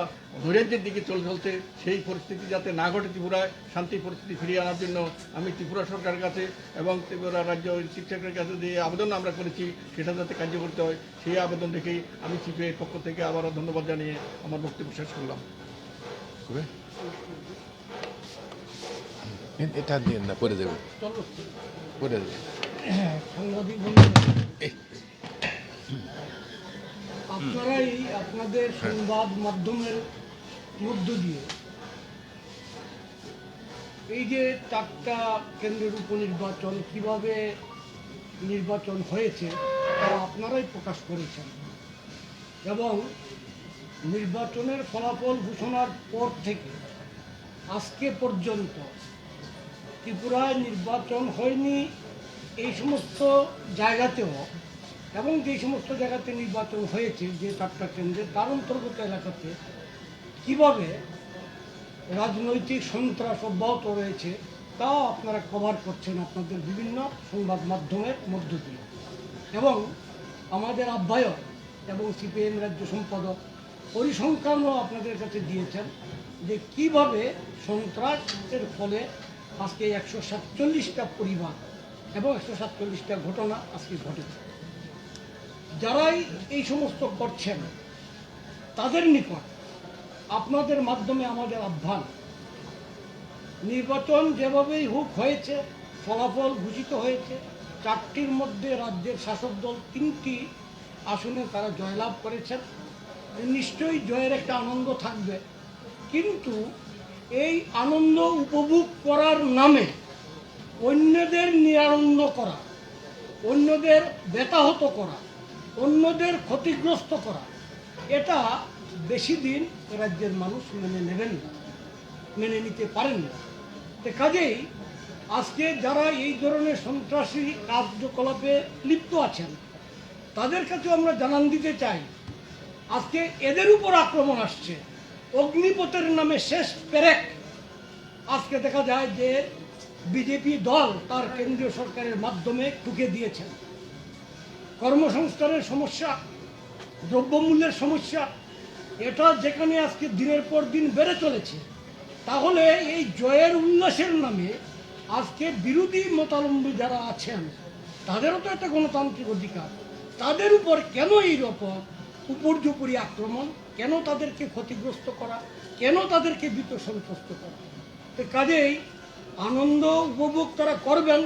নৈরাজ্যের দিকে চলছে, সেই পরিস্থিতি যাতে না ঘটে ত্রিপুরায়, শান্তি পরিস্থিতি ফিরিয়ে আনার জন্য আমি ত্রিপুরা সরকারের কাছে এবং ত্রিপুরা রাজ্য চিফ সেক্রেটারির কাছে যে আবেদন আমরা করেছি সেটা যাতে কার্য করতে হয়, সেই আবেদন রেখেই আমি সিপিআইয়ের পক্ষ থেকে আবারও ধন্যবাদ জানিয়ে আমার বক্তব্য শেষ করলাম। এটা দিয়ে না, পরে দেবো, পরে দেবো। সাংবাদিক বন্ধুরা, আপনারাই আপনাদের সংবাদ মাধ্যমের মধ্য দিয়ে এই যে 4টা কেন্দ্রের উপনির্বাচন কিভাবে নির্বাচন হয়েছে তা আপনারাই প্রকাশ করেছেন, এবং নির্বাচনের ফলাফল ঘোষণার পর থেকে আজকে পর্যন্ত ত্রিপুরায় নির্বাচন হয়নি এই সমস্ত জায়গাতেও, এবং যে সমস্ত জায়গাতে নির্বাচন হয়েছে যে 4টা কেন্দ্রে তার অন্তর্গত এলাকাতে কীভাবে রাজনৈতিক সন্ত্রাস অব্যাহত রয়েছে তাও আপনারা কভার করছেন আপনাদের বিভিন্ন সংবাদ মাধ্যমের মধ্য দিয়ে। এবং আমাদের আহ্বায়ক এবং সিপিএম রাজ্য সম্পাদক পরিসংখ্যানও আপনাদের কাছে দিয়েছেন যে কীভাবে সন্ত্রাসের ফলে আজকে 147টা পরিবার এবং 147টা ঘটনা আজকে ঘটেছে। যারাই এই সমস্ত করছেন তাদের নিকট আপনাদের মাধ্যমে আমাদের আহ্বান, নির্বাচন যেভাবেই হোক হয়েছে, ফলাফল ঘোষিত হয়েছে, 4টির মধ্যে রাজ্যের শাসক দল 3টি আসনে তারা জয়লাভ করেছেন। নিশ্চয়ই জয়ের একটা আনন্দ থাকবে, কিন্তু এই আনন্দ উপভোগ করার নামে অন্যদের নিরানন্দ করা, অন্যদের বেতাহত করা, অন্যদের ক্ষতিগ্রস্ত করা, এটা বেশি দিন রাজ্যের মানুষ মেনে নেবেন না, মেনে নিতে পারেন না। তো কাজেই আজকে যারা এই ধরনের সন্ত্রাসী কার্যকলাপে লিপ্ত আছেন তাদের কাছে আমরা জানান দিতে চাই, আজকে এদের উপর আক্রমণ আসছে, অগ্নিপথের নামে শেষ পেরেক। আজকে দেখা যায় যে বিজেপি দল তার কেন্দ্রীয় সরকারের মাধ্যমে ঠুকে দিয়েছেন। কর্মসংস্থানের সমস্যা, দ্রব্যমূল্যের সমস্যা, এটা যেখানে আজকে দিনের পর দিন বেড়ে চলেছে, তাহলে এই জয়ের উল্লাসের নামে আজকে বিরোধী মতাবলম্বী যারা আছেন তাদেরও তো একটা গণতান্ত্রিক অধিকার, তাদের উপর কেন এই রকম উপর্যুপরি আক্রমণ, কেন তাদেরকে ক্ষতিগ্রস্ত করা, কেন তাদেরকে ভীত সন্ত্রস্ত করা? তো কাজেই আনন্দ উপভোগ তারা করবেন,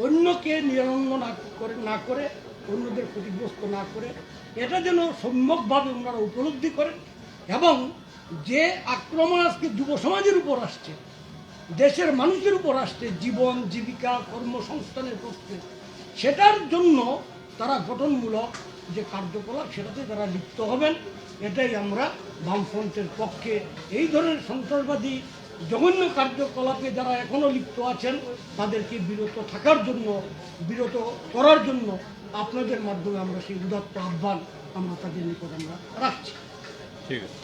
অন্যকে নিরানন্দ না করে অন্যদের ক্ষতিগ্রস্ত না করে, এটা যেন সম্যকভাবে ওনারা উপলব্ধি করেন। এবং যে আক্রমণ আজকে যুব সমাজের উপর আসছে, দেশের মানুষের উপর আসছে, জীবন জীবিকা কর্মসংস্থানের প্রশ্নে, সেটার জন্য তারা গঠনমূলক যে কার্যকলাপ সেটাতে তারা লিপ্ত হবেন। এটাই আমরা বামফ্রন্টের পক্ষে। এই ধরনের সন্ত্রাসবাদী জঘন্য কার্যকলাপে যারা এখনও লিপ্ত আছেন তাদেরকে বিরত থাকার জন্য, বিরত করার জন্য আপনাদের মাধ্যমে আমরা সেই উদাত্ত আহ্বান আমরা তাদের নিকট আমরা রাখছি। ঠিক আছে,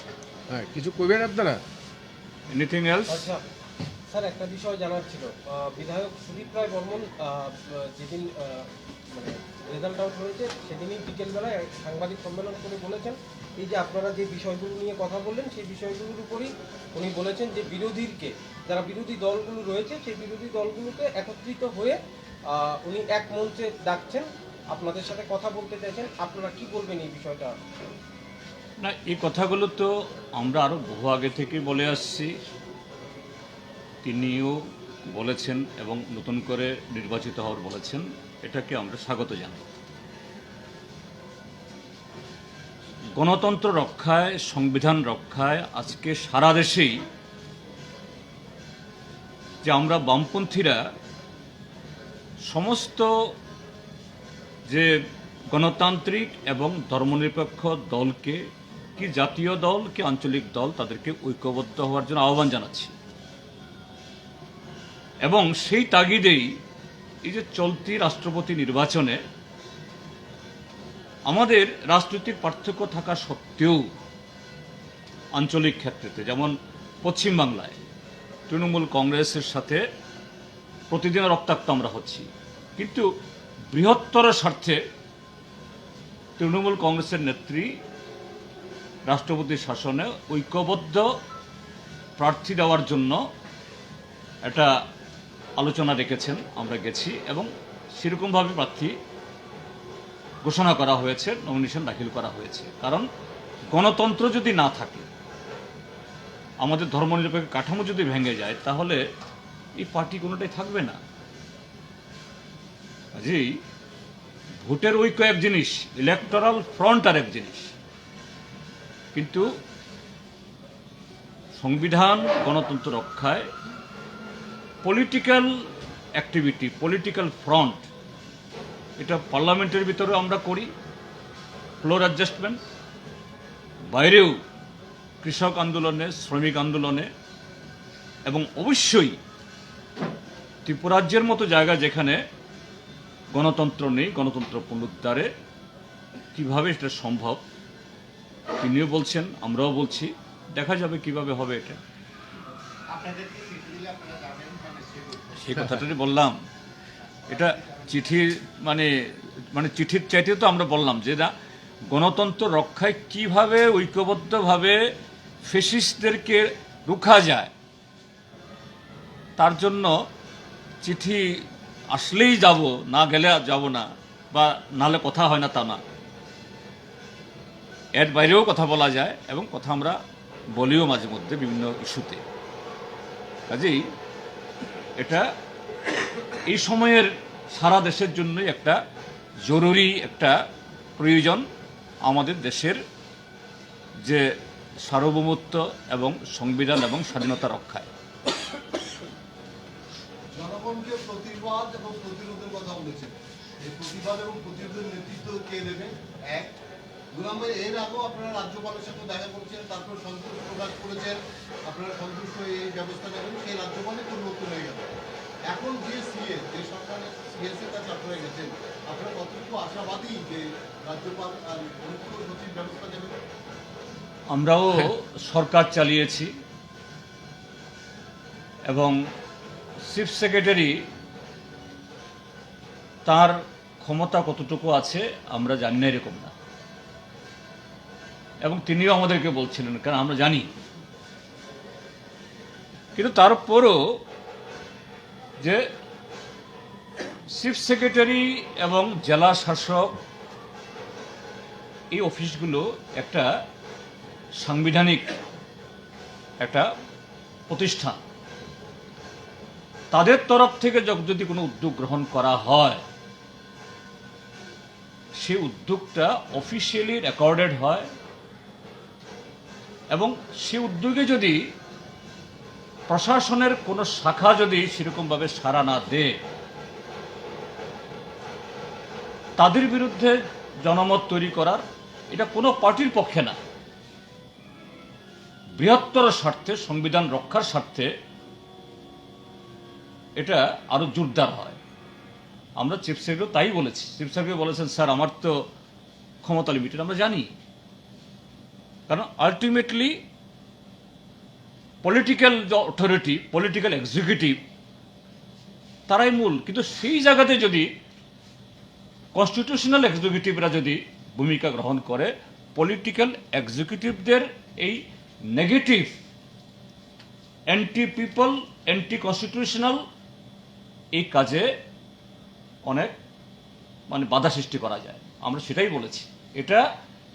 হ্যাঁ, কিছু করবেন আপনারা? Anything else? আচ্ছা স্যার, একটা বিষয় জানার ছিল। বিধায়ক সুদীপ রায় বর্মন যেদিন মানে রেজাল্ট আউট হয়েছে সেদিনই বিকেলবেলায় সাংবাদিক সম্মেলন করে বলেছেন, এই যে আপনারা যে বিষয়গুলো নিয়ে কথা বললেন সেই বিষয়গুলোর উপরই উনি বলেছেন যে বিরোধীকে, যারা বিরোধী দলগুলো রয়েছে সেই বিরোধী দলগুলোকে একত্রিত হয়ে উনি এক মঞ্চে ডাকছেন, আপনাদের সাথে কথা বলতে চাইছেন। আপনারা কি বলবেন এই বিষয়টা? না, এই কথাগুলো তো আমরা আরও বহু আগে থেকে বলে আসছি, তিনিও বলেছেন এবং নতুন করে নির্বাচিত হওয়ার বলেছেন। এটাকে আমরা স্বাগত জানাই। গণতন্ত্র রক্ষায়, সংবিধান রক্ষায় আজকে সারা দেশেই যে আমরা বামপন্থীরা সমস্ত যে গণতান্ত্রিক এবং ধর্মনিরপেক্ষ দলকে, কি জাতীয় দল কি আঞ্চলিক দল, তাদেরকে ঐক্যবদ্ধ হওয়ার জন্য আহ্বান জানাচ্ছি। এবং সেই তাগিদেই এই যে চলতি রাষ্ট্রপতি নির্বাচনে আমাদের রাজনৈতিক পার্থক্য থাকা সত্ত্বেও আঞ্চলিক ক্ষেত্রেতে, যেমন পশ্চিমবাংলায় তৃণমূল কংগ্রেসের সাথে প্রতিদিন রক্তাক্ত আমরা হচ্ছি, কিন্তু বৃহত্তর স্বার্থে তৃণমূল কংগ্রেসের নেত্রী রাষ্ট্রপতি শাসনে ঐক্যবদ্ধ প্রার্থী দেওয়ার জন্য একটা আলোচনা রেখেছেন। আমরা গেছি এবং সেরকমভাবে প্রার্থী ঘোষণা করা হয়েছে, নমিনেশন দাখিল করা হয়েছে। কারণ গণতন্ত্র যদি না থাকে, আমাদের ধর্মনিরপেক্ষ কাঠামো যদি ভেঙে যায়, তাহলে এই পার্টি কোনোটাই থাকবে না। কাজেই ভোটের ঐক্য এক জিনিস, ইলেকটোরাল ফ্রন্ট আর এক জিনিস, কিন্তু সংবিধান গণতন্ত্র রক্ষায় পলিটিক্যাল অ্যাক্টিভিটি, পলিটিক্যাল ফ্রন্ট, এটা পার্লামেন্টের ভিতরেও আমরা করি, ফ্লোর অ্যাডজাস্টমেন্ট, বাইরেও কৃষক আন্দোলনে, শ্রমিক আন্দোলনে, এবং অবশ্যই ত্রিপুরাজ্যের মতো জায়গা যেখানে গণতন্ত্র নেই, গণতন্ত্র পুনরুদ্ধারে কীভাবে এটা সম্ভব তিনিও বলছেন, আমরাও বলছি। দেখা যাবে কিভাবে হবে এটা। সেই কথাটাই বললাম, এটা চিঠির মানে চিঠির চাইতে তো আমরা বললাম যে না, গণতন্ত্র রক্ষায় কিভাবে ঐক্যবদ্ধভাবে ফ্যাসিস্টদেরকে রুখা যায়, তার জন্য চিঠি আসলেই যাব, না গেলে যাব না, বা নালে কথা হয় না তা না, এর বাইরেও কথা বলা যায় এবং কথা আমরা বলিও মাঝে মধ্যে বিভিন্ন ইস্যুতে। কাজেই এটা এই সময়ের সারা দেশের জন্যই একটা জরুরি একটা প্রয়োজন, আমাদের দেশের যে সার্বভৌমত্ব এবং সংবিধান এবং স্বাধীনতা রক্ষায়। জনগণকে প্রতি প্রতিবাদ এবং প্রতিরোধের কথা বলেছেন। এই প্রতিবাদ এবং প্রতিরোধের নেতৃত্ব কে দেবে? এক। 2 নম্বরে, এর আগেও আপনারা রাজ্যপালের সাথে দেখা করছেন, তারপর সন্তোষ প্রকাশ করেছেন, আপনারা সন্তুষ্ট হয়ে এই ব্যবস্থা নেবেন, সেই রাজ্যপালই পরিবর্তন হয়ে গেল। এখন যে সিএস, যে সরকারের সিএস এর কাছে আপনারা গেছেন, আপনারা কতটুকু আশাবাদী যে রাজ্যপাল আর মুখ্য সচিব ব্যবস্থা নেবেন? আমরাও সরকার চালিয়েছি এবং চিফ সেক্রেটারি তার ক্ষমতা কতটুকু আছে আমরা জানি না, এরকম না, এবং তিনিও আমাদেরকে বলছিলেন, কারণ আমরা জানি। কিন্তু তারপরও যে চিফ সেক্রেটারি এবং জেলা শাসক এই অফিসগুলো একটা সাংবিধানিক একটা প্রতিষ্ঠান, তাদের তরফ থেকে যদি কোনো উদ্যোগ গ্রহণ করা হয়, সেই উদ্যোগটা অফিসিয়ালি রেকর্ডেড হয় এবং সেই উদ্যোগে যদি প্রশাসনের কোনো শাখা যদি সেরকমভাবে সাড়া না দেয়, তাদের বিরুদ্ধে জনমত তৈরি করার এটা কোনো পার্টির পক্ষে না। বৃহত্তর স্বার্থে, সংবিধান রক্ষার স্বার্থে এটা আরো জোরদার হয়। আমরা চিফ সেক্রেটারি তাই বলেছি। চিফ সেক্রেটারি বলেছেন, স্যার আমার তো ক্ষমতা লিমিটেড, আমরা জানি, কারণ ultimately political authority, political executive তারাই মূল। কিন্তু সেই জায়গাতে যদি কনস্টিটিউশনাল এক্সিকিউটিভরা যদি ভূমিকা গ্রহণ করে, পলিটিক্যাল এক্সিকিউটিভদের এই negative, anti people, anti constitutional এই কাজে অনেক বাধা সৃষ্টি করা যায়। আমরা সেটাই বলেছি। এটা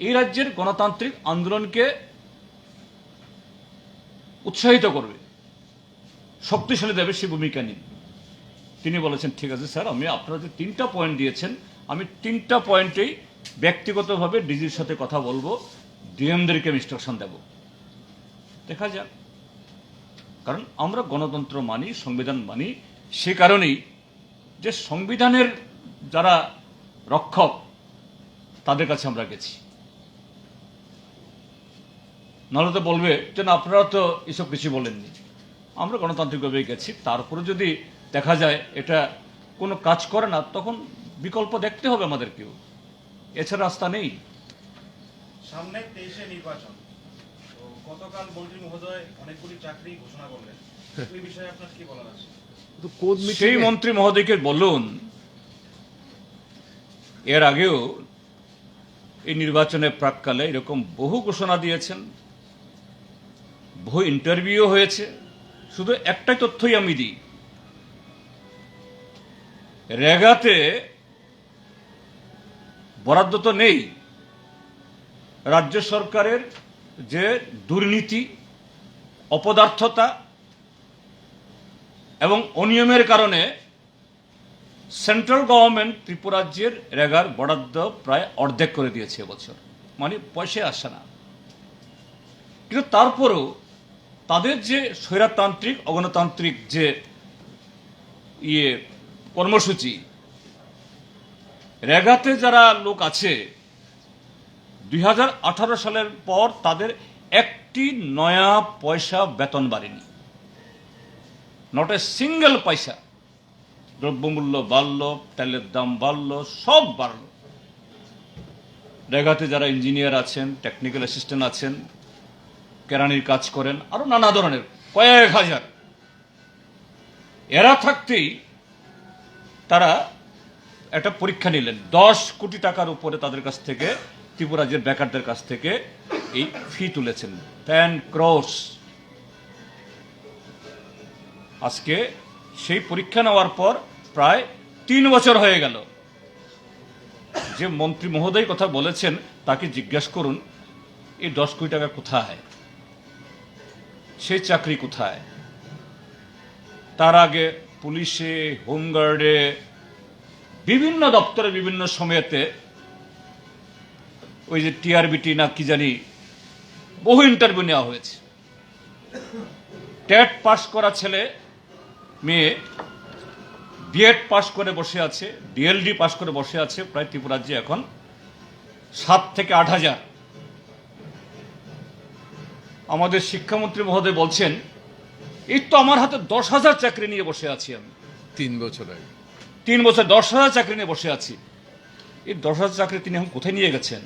এই রাজ্যের গণতান্ত্রিক আন্দোলনকে উৎসাহিত করবে, শক্তিশালী দেবে, সে ভূমিকা নিন। তিনি বলেছেন, ঠিক আছে স্যার, আমি আপনারা যে 3টা পয়েন্ট দিয়েছেন, আমি 3টা পয়েন্টেই ব্যক্তিগতভাবে ডিজির সাথে কথা বলবো, ডিএমদেরকে ইনস্ট্রাকশন দেব। দেখা যাক, কারণ আমরা গণতন্ত্র মানি, সংবিধান মানি। সে কারণেই যে সংবিধানের যারা রক্ষক তাদের কাছে আমরা গেছি। নাহলে তো বলবে যে না, আপনারা তো এসব কিছু বলেননি। আমরা গণতান্ত্রিকভাবে গেছি, তারপরে যদি দেখা যায় এটা কোনো কাজ করে না, তখন বিকল্প দেখতে হবে আমাদেরকেও, এছাড়া রাস্তা নেই। সামনে 23-এ নির্বাচন, তো গতকাল মন্ত্রী মহোদয় অনেকগুলি চাকরি ঘোষণা করলেন, এই বিষয়ে আপনার কি বলার আছে? সেই মন্ত্রী মহোদয়কে বলুন, এর আগেও এই নির্বাচনের প্রাককালে এরকম বহু ঘোষণা দিয়েছেন, বহু ইন্টারভিউ হয়েছে। শুধু একটাই তথ্যই আমি দিই, রেগাতে বরাদ্দ তো নেই। রাজ্য সরকারের যে দুর্নীতি, অপদার্থতা এবং অনিয়মের কারণে সেন্ট্রাল গভর্নমেন্ট ত্রিপুরাজ্যের রেগার বরাদ্দ প্রায় অর্ধেক করে দিয়েছে এবছর, মানে পয়সা আসে না। কিন্তু তারপরও তাদের যে স্বৈরতান্ত্রিক, অগণতান্ত্রিক যে কর্মসূচি, রেগাতে যারা লোক আছে 2018 সালের পর তাদের একটি নয়া পয়সা বেতন বাড়েনি, নট এ সিঙ্গেল পয়সা। দ্রব্যমূল্য বাড়ল, তেলের দাম বাড়ল, সব বাড়ল। রেগাতে যারা ইঞ্জিনিয়ার আছেন, টেকনিক্যাল অ্যাসিস্ট্যান্ট আছেন, কেরানির কাজ করেন, আরো নানা ধরনের কয়েক হাজার, এরা থাকতেই তারা একটা পরীক্ষা নিলেন। 10 কোটি টাকার উপরে তাদের কাছ থেকে, ত্রিপুরা রাজ্যের বেকারদের কাছ থেকে এই ফি তুলেছেন, 10 crores। আজকে সেই পরীক্ষা নেওয়ার পর প্রায় 3 বছর হয়ে গেল। যে মন্ত্রী মহোদয় কথা বলেছেন তাকে জিজ্ঞেস করুন, এই 10 কোটি টাকা কোথায়, সেই চাকরি কোথায়? তার আগে পুলিশে, হোমগার্ডে, বিভিন্ন দপ্তরে বিভিন্ন সময়তে ওই যে টিআরবিটি না কি জানি, বহু ইন্টারভিউ নেওয়া হয়েছে। টেট পাস করা ছেলে মেয়ে বিএড পাস করে বসে আছে, ডিএলডি পাস করে বসে আছে প্রায় ত্রিপুরা রাজ্যে এখন 7 থেকে 8 হাজার। আমাদের শিক্ষামন্ত্রী মহোদয় বলছেন এই তো আমার হাতে 10,000 চাকরি নিয়ে বসে আছি আমি, 3 বছর আগে 3 বছর 10,000 চাকরি নিয়ে বসে আছি। এই 10,000 চাকরি তিনি এখন কোথায় নিয়ে গেছেন?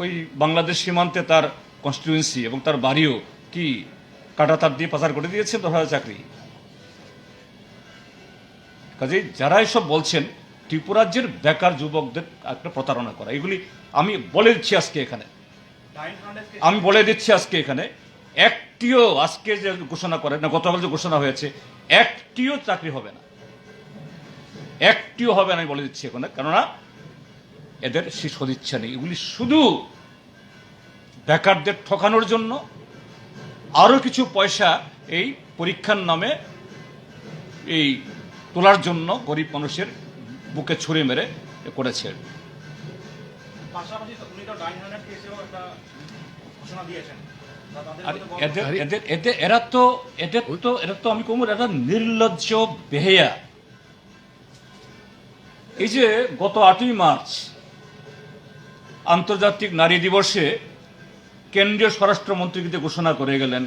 ওই বাংলাদেশ সীমান্তে তার কনস্টিটিউয়েন্সি এবং তার বাড়িও কি কাঁটাতার দিয়ে পাচার করে দিয়েছেন 10,000 চাকরি। কাজেই যারা এসব বলছেন ত্রিপুরা রাজ্যের বেকার যুবকদের একটা প্রতারণা করা, এগুলি আমি বলে দিচ্ছি আজকে এখানে, একটিও আজকে যে ঘোষণা করে না, গতকাল যে ঘোষণা হয়েছে, একটিও চাকরি হবে না, একটিও হবে না, আমি বলে দিচ্ছি এখন। কেননা এদের সেই সদিচ্ছা নেই, এগুলি শুধু বেকারদের ঠকানোর জন্য, আরো কিছু পয়সা এই পরীক্ষার নামে এই তোলার জন্য গরিব মানুষের বুকে ছুরি মেরে করেছে। পাশাপাশি উনি তো 900 কেসেও একটা ঘোষণা দিয়েছেন। আর এরা তো আমি কমর একটা নির্লজ্জ বেহেয়া। এই যে গত 8ই মার্চ আন্তর্জাতিক নারী দিবসে কেন্দ্রীয় স্বরাষ্ট্রমন্ত্রী কিন্তু ঘোষণা করে গেলেন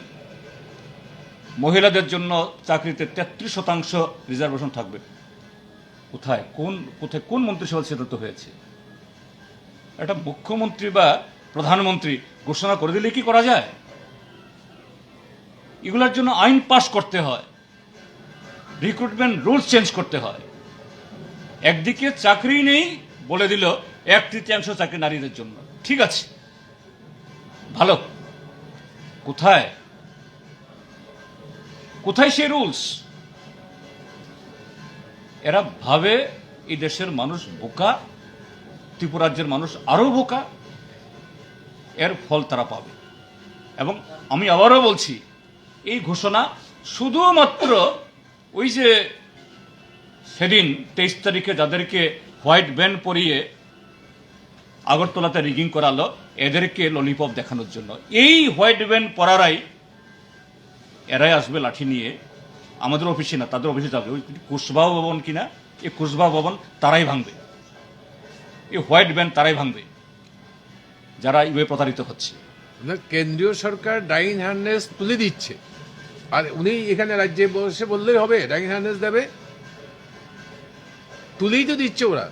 মহিলাদের জন্য চাকরিতে 33% রিজার্ভেশন থাকবে। কোথায় কোন মন্ত্রিসভা সিদ্ধান্ত হয়েছে? একটা মুখ্যমন্ত্রী বা প্রধানমন্ত্রী ঘোষণা করে দিলে কি করা যায়? এগুলোর জন্য আইন পাস করতে হয়, রিক্রুটমেন্ট রুলস চেঞ্জ করতে হয়। একদিকে চাকরি নেই বলে দিল 1/3 চাকরি নারীদের জন্য, ঠিক আছে, ভালো। কোথায় সেই রুলস? এরা ভাবে এই দেশের মানুষ বোকা, ত্রিপুরা রাজ্যের মানুষ আরো বোকা, এর ফল তারা পাবে। এবং আমি আবারও বলছি, এই ঘোষণা শুধুমাত্র ওই যে সেদিন 23 তারিখে যাদেরকে হোয়াইট ব্যান্ড পরিয়ে আগরতলাতে রিগিং করালো, এদেরকে ললিপপ দেখানোর জন্য। এই হোয়াইট ব্যান্ড পরারাই এরাই আসবে লাঠি নিয়ে, আমাদের অফিসে না, তাদের অফিসে যাবে। ওই কুশবাহ ভবন কিনা, এই কুশবাহ ভবন তারাই ভাঙবে, এই হোয়াইট ব্যান্ড তারাই ভাঙবে যারা ইয়ে প্রতারিত হচ্ছে। কেন্দ্রীয় সরকার ডাইং হার্নেস তুলে দিচ্ছে, আর উনি এখানে রাজ্যে বসে বললেই হবে ডাইং হার্নেস দেবে? তুলেই তো দিচ্ছে ওরা।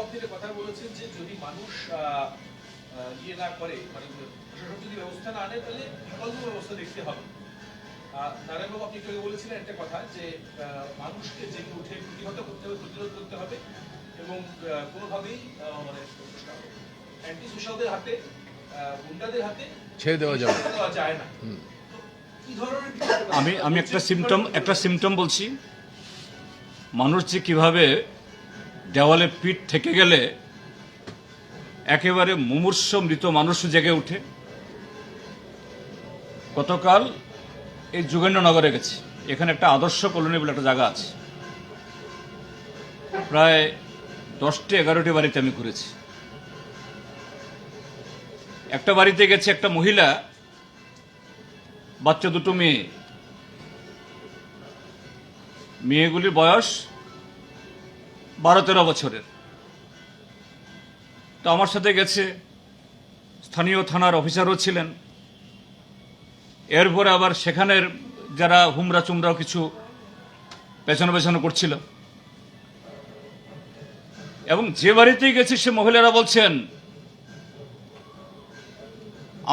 আপনি কথা বলেছেন যে যদি মানুষ ইয়ে না করে, মানে প্রশাসন যদি ব্যবস্থা না নেয়, তাহলে বিকল্প ব্যবস্থা দেখতে হবে। নারায়ণবাবু আপনি একটু বলেছিলেন একটা কথা যে মানুষকে জেগে উঠে প্রতিহত করতে হবে, প্রতিরোধ করতে হবে, এবং কোনোভাবেই মানে অ্যান্টি সোশ্যালদের হাতে, গুন্ডাদের হাতে ছেড়ে দেওয়া যায় না। কি ধরনের আমি একটা সিমটম বলছি। মানুষ যে কিভাবে দেওয়ালে পিঠ থেকে গেলে একেবারে মুমূর্ষ মৃত মানুষ জেগে উঠে। গতকাল এই যোগেন্দ্রনগরে গেছি, এখানে একটা আদর্শ কলোনি বলে একটা জায়গা আছে, প্রায় 10-11টি বাড়িতে আমি ঘুরেছি। একটা বাড়িতে গেছে, একটা মহিলা, বাচ্চা দুটো মেয়ে, মেয়েগুলির বয়স 12-13 বছরের। তো আমার সাথে গেছে, স্থানীয় থানার অফিসারও ছিলেন, এরপরে আবার সেখানের যারা হুমরা চুমরাও কিছু পেছানো করছিল। এবং যে বাড়িতেই গেছি সে মহিলারা বলছেন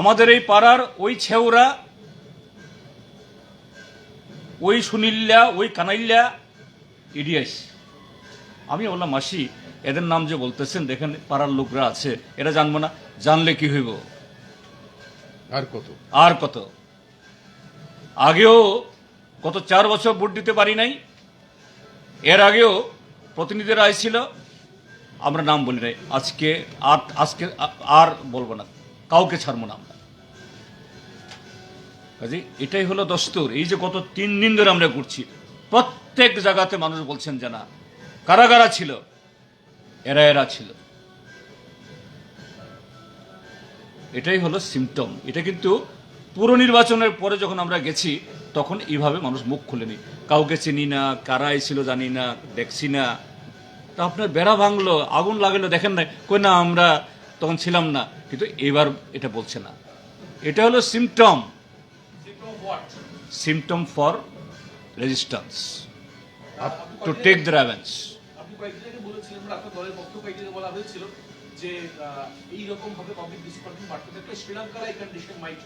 আমাদের এই পাড়ার ওই ছেউরা, ওই সুনীল্লা, ওই কানাইল্লা ইডিয়াস। আমি বললাম, মাসি এদের নাম যে বলতেছেন, দেখেন পাড়ার লোকরা আছে, এরা জানবো না? জানলে কি হইব? আর কত আগেও গত 4 বছর ভোট দিতে পারি নাই, এর আগেও প্রতিনিধিরা আইছিল, আমরা নাম বলি নাই। আজকে আর বলবো না, কাউকে ছাড়বো না আমরা। কাজে এটাই হলো দস্তুর। এই যে গত 3 দিন ধরে আমরা ঘুরছি, প্রত্যেক জায়গাতে মানুষ বলছেন যে না, কারা ছিল, এরা ছিল। এটাই হলো সিমটম। এটা কিন্তু পুরো নির্বাচনের পরে যখন আমরা গেছি তখন এইভাবে মানুষ মুখ খুলেনি, কাউকে চিনি না, কারাই ছিল জানি না, দেখছি না। তা আপনার বেড়া ভাঙলো, আগুন লাগালো, দেখেন না, কই না আমরা তখন ছিলাম না। কিন্তু এবার এটা বলছে না। এটা হলো symptom for resistance to take the revenge. আপনি কয়েকদিন আগে বলেছিলেন, আপনার দলের পক্ষ কয়েকদিন বলা হয়েছিল যে এইরকম ভাবে পাবলিক ডিসকনটেন্ট বাড়তে থাকলে শ্রীলঙ্কার এই কন্ডিশন মাইট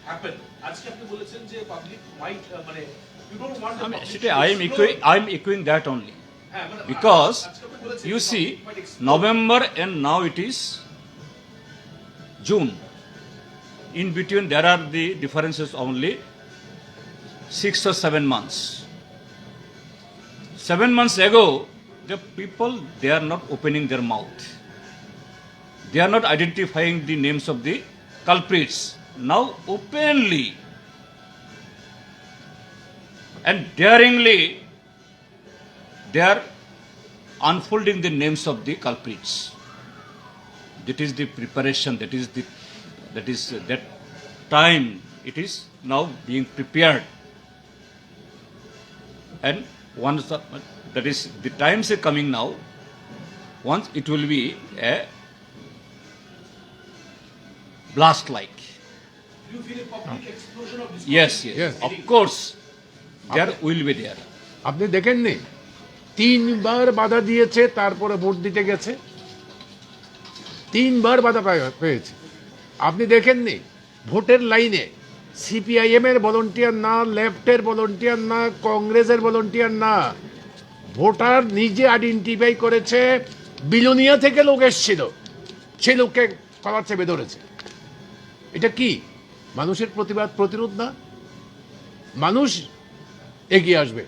হ্যাপেন। আজকে আপনি বলেছেন যে পাবলিক মাইট মানে you don't want the public. সেটা I am echoing that only because you see November and now it is June. In between there are the differences only 6 or 7 months. 7 months ago, the people, they are not opening their mouth. They are not identifying the names of the culprits. Now openly and daringly they are unfolding the names of the culprits. That is the preparation, that time it is now being prepared. And once that is the times are coming now, once it will be a blast like. You feel a public explosion of this? Yes, Yes. of course there will be there. আপনি দেখেননি 3বার বাধা দিয়েছে, তারপরে vote দিতে গেছে, 3বার বাধা পেয়েছে। আপনি দেখেননি ভোটের লাইনে সিপিআইএম এর ভলান্টিয়ার না, লেফটের ভলান্টিয়ার না, কংগ্রেসের ভলান্টিয়ার না, ভোটার নিজে আইডেন্টিফাই করেছে বিলোনিয়া থেকে লোক এসেছিল, সেই লোককে কলার চেপে ধরেছে। এটা কি মানুষের প্রতিবাদ প্রতিরোধ না? মানুষ এগিয়ে আসবে,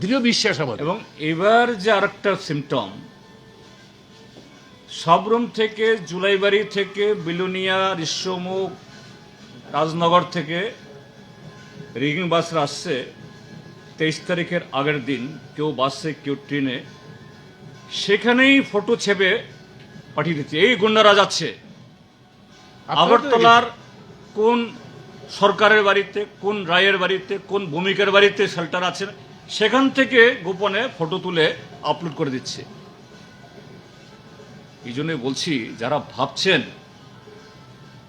দৃঢ় বিশ্বাস আমাদের। এবং এবার যে আরেকটা সিমটম, সাবরুম থেকে, জুলাইবাড়ি থেকে, বিলোনিয়া, ঋষ্যমুখ, রাজনগর থেকে রিগিং বাসরা আসছে 23 তারিখের আগের দিন, কেউ বাসে কেউ ট্রেনে, সেখানেই ফটো ছেপে পাঠিয়ে দিচ্ছে, এই গুন্ডারা যাচ্ছে। আগরতলার কোন সরকারের বাড়িতে, কোন রায়ের বাড়িতে, কোন ভূমিকার বাড়িতে শেল্টার আছে, সেখান থেকে গোপনে ফটো তুলে আপলোড করে দিচ্ছে। এই জন্যই বলছি, যারা ভাবছেন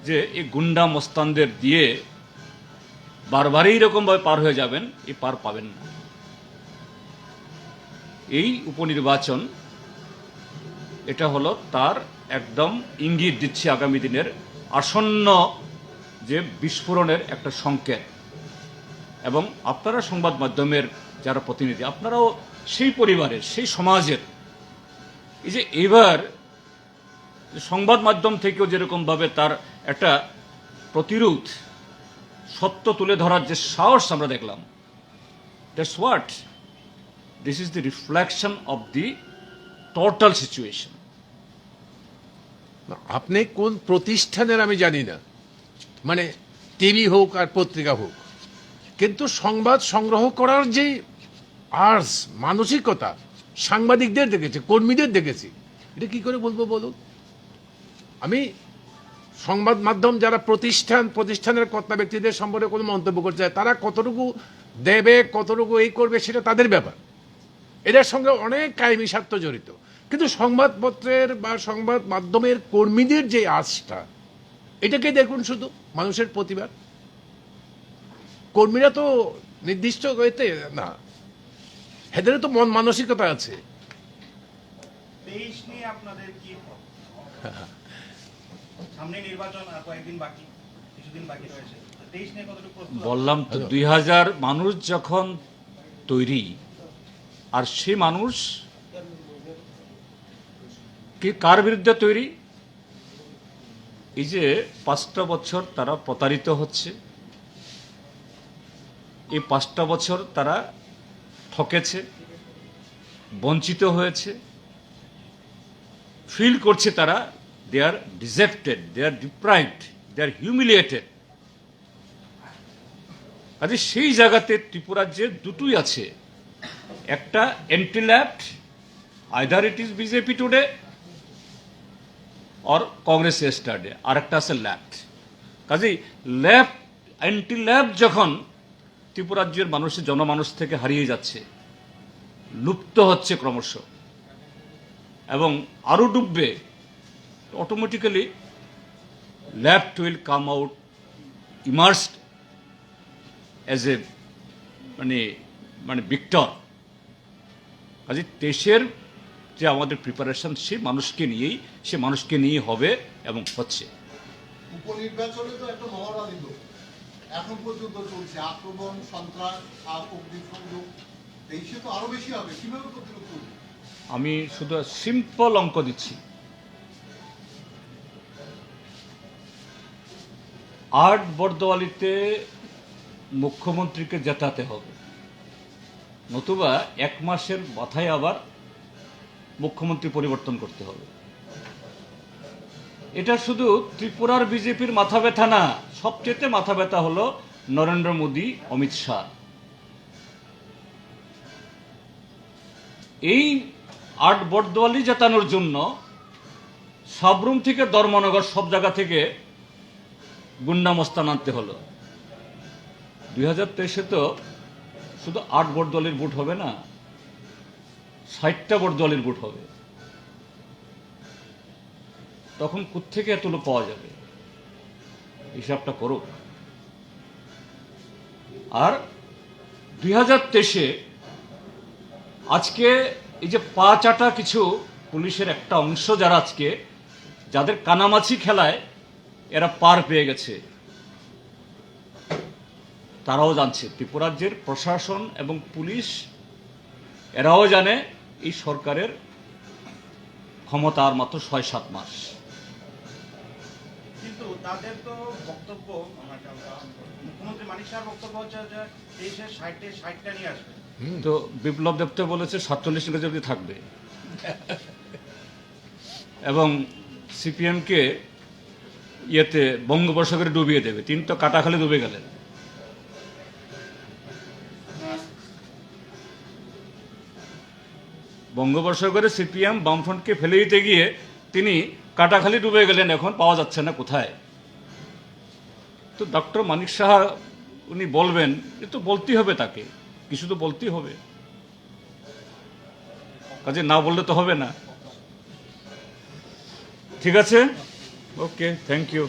যে এই গুন্ডা মস্তানদের দিয়ে বারবারই এরকমভাবে পার হয়ে যাবেন, এই পার পাবেন না। এই উপনির্বাচন এটা হলো তার একদম ইঙ্গিত দিচ্ছে আগামী দিনের আসন্ন যে বিস্ফোরণের একটা সংকেত। এবং আপনারা সংবাদ মাধ্যমের যারা প্রতিনিধি, আপনারাও সেই পরিবারের, সেই সমাজের, এই যে এবার সংবাদ মাধ্যম থেকেও যেরকমভাবে তার একটা প্রতিরোধ, সত্য তুলে ধরার যে সাহস আমরা দেখলাম, that's what this is the reflection of the total situation. আপনি কোন প্রতিষ্ঠানের আমি জানি না, মানে টিভি হোক আর পত্রিকা হোক, কিন্তু সংবাদ সংগ্রহ করার যে আর্স, মানসিকতা সাংবাদিকদের দেখেছি, কর্মীদের দেখেছি, এটা কি করে বলবো বলুন? আমি সংবাদ মাধ্যম যারা প্রতিষ্ঠানের কর্তা ব্যক্তিদের সম্পর্কে কোনো মন্তব্য করতে চায়, তারা কতটুকু দেবে, কতটুকু এই করবে, সেটা তাদের ব্যাপার। এটার সঙ্গে অনেক কায়েমি স্বার্থ জড়িত। কিন্তু সংবাদপত্রের বা সংবাদ মাধ্যমের কর্মীদের যে আশটা, এটাকে দেখুন শুধু মানুষের প্রতিবাদ। কর্মীরা তো নির্দিষ্ট হইতে না, এদেরও তো মন মানসিকতা আছে। 23 নিয়ে আপনাদের কি সামনে নির্বাচন, আর কয়েকদিন বাকি, কিছুদিন বাকি রয়েছে, 23 নিয়ে কতটুকু প্রস্তুত? বললাম তো 2000 মানুষ যখন তৈরি, আর সে মানুষ কি কার বিরুদ্ধে তৈরি? এই যে 5টা বছর তারা প্রতারিত হচ্ছে, এই 5টা বছর তারা ঠকেছে, বঞ্চিত হয়েছে, ফিল করছে তারা they are dejected, they are deprived, they are humiliated। কাজে সেই জায়গাতে ত্রিপুরার যে দুটোই আছে, একটা anti left, either it is BJP today or Congress yesterday, আর একটা আছে লেফট। কাজেই লেফট অ্যান্টি ল্যাব যখন ত্রিপুরা রাজ্যের মানুষের জনমানুষ থেকে হারিয়ে যাচ্ছে, লুপ্ত হচ্ছে ক্রমশ এবং আরও ডুববে, automatically lab will come out immersed as a মানে ভিক্টর। কাজে দেশের যে আমাদের প্রিপারেশন সে মানুষকে নিয়েই হবে এবং হচ্ছে। উপনির্বাচনে তো একটা মহড়া দিল, এখন পর্যন্ত চলছে আক্রমণ, সন্ত্রাস, অগ্নিসংযোগ, দেশে তো আরো বেশি হবে, কিভাবে প্রতিরোধ করবে? আমি শুধু সিম্পল অঙ্ক দিচ্ছি, 8 বর্দোয়ালিতে মুখ্যমন্ত্রীকে জেতাতে হবে, নতুবা 1 মাসের মাথায় আবার মুখ্যমন্ত্রী পরিবর্তন করতে হবে। এটা শুধু ত্রিপুরার বিজেপির মাথা ব্যথা না, সবচেয়ে মাথা ব্যথা হলো নরেন্দ্র মোদী, অমিত শাহ। এই 8 বর্দোয়ালি জেতানোর জন্য সাবরুম থেকে ধর্মনগর সব জায়গা থেকে গুন্ডা মস্তান আনতে হলো। 2023-এ তো শুধু 8 বর্দোয়ালির ভোট হবে না, 60টা বর্দোয়ালির ভোট হবে। তখন কোত্থেকে এত লোক পাওয়া যাবে? হিসাবটা করো। আর 2023-এ আজকে এই যে পা চাটা কিছু পুলিশের একটা অংশ যারা আজকে যাদের কানামাছি খেলায় এরা পার পেয়ে গেছে, তারাও জানছে, ত্রিপুরা রাজ্যের প্রশাসন এবং পুলিশ এরাও জানে এই সরকারের ক্ষমতা আর মাত্র 6-7 মাস। কিন্তু তাদের তো বক্তব্য, মুখ্যমন্ত্রী মানিক শাহর বক্তব্য হচ্ছে যে দেশের 60টা নিয়ে আসবে। তো বিপ্লব দেব তো বলেছে 47 যদি থাকবে এবং সিপিএমকে ইয়েতে বঙ্গোপসাগরে ডুবিয়ে দেবে। 3 তো কাটাখালি ডুবে গেলেন। বঙ্গোপসাগরে সিপিএম বামফ্রন্টকে ফেলে দিতে গিয়ে তিনি কাটাখালি ডুবে গেলেন, এখন পাওয়া যাচ্ছে না কোথায়। তো ডক্টর মানিক সাহা উনি বলবেন, এ তো বলতেই হবে, তাকে কিছু তো বলতেই হবে, কাজে না বললে তো হবে না। ঠিক আছে, ওকে, থ্যাংক ইউ।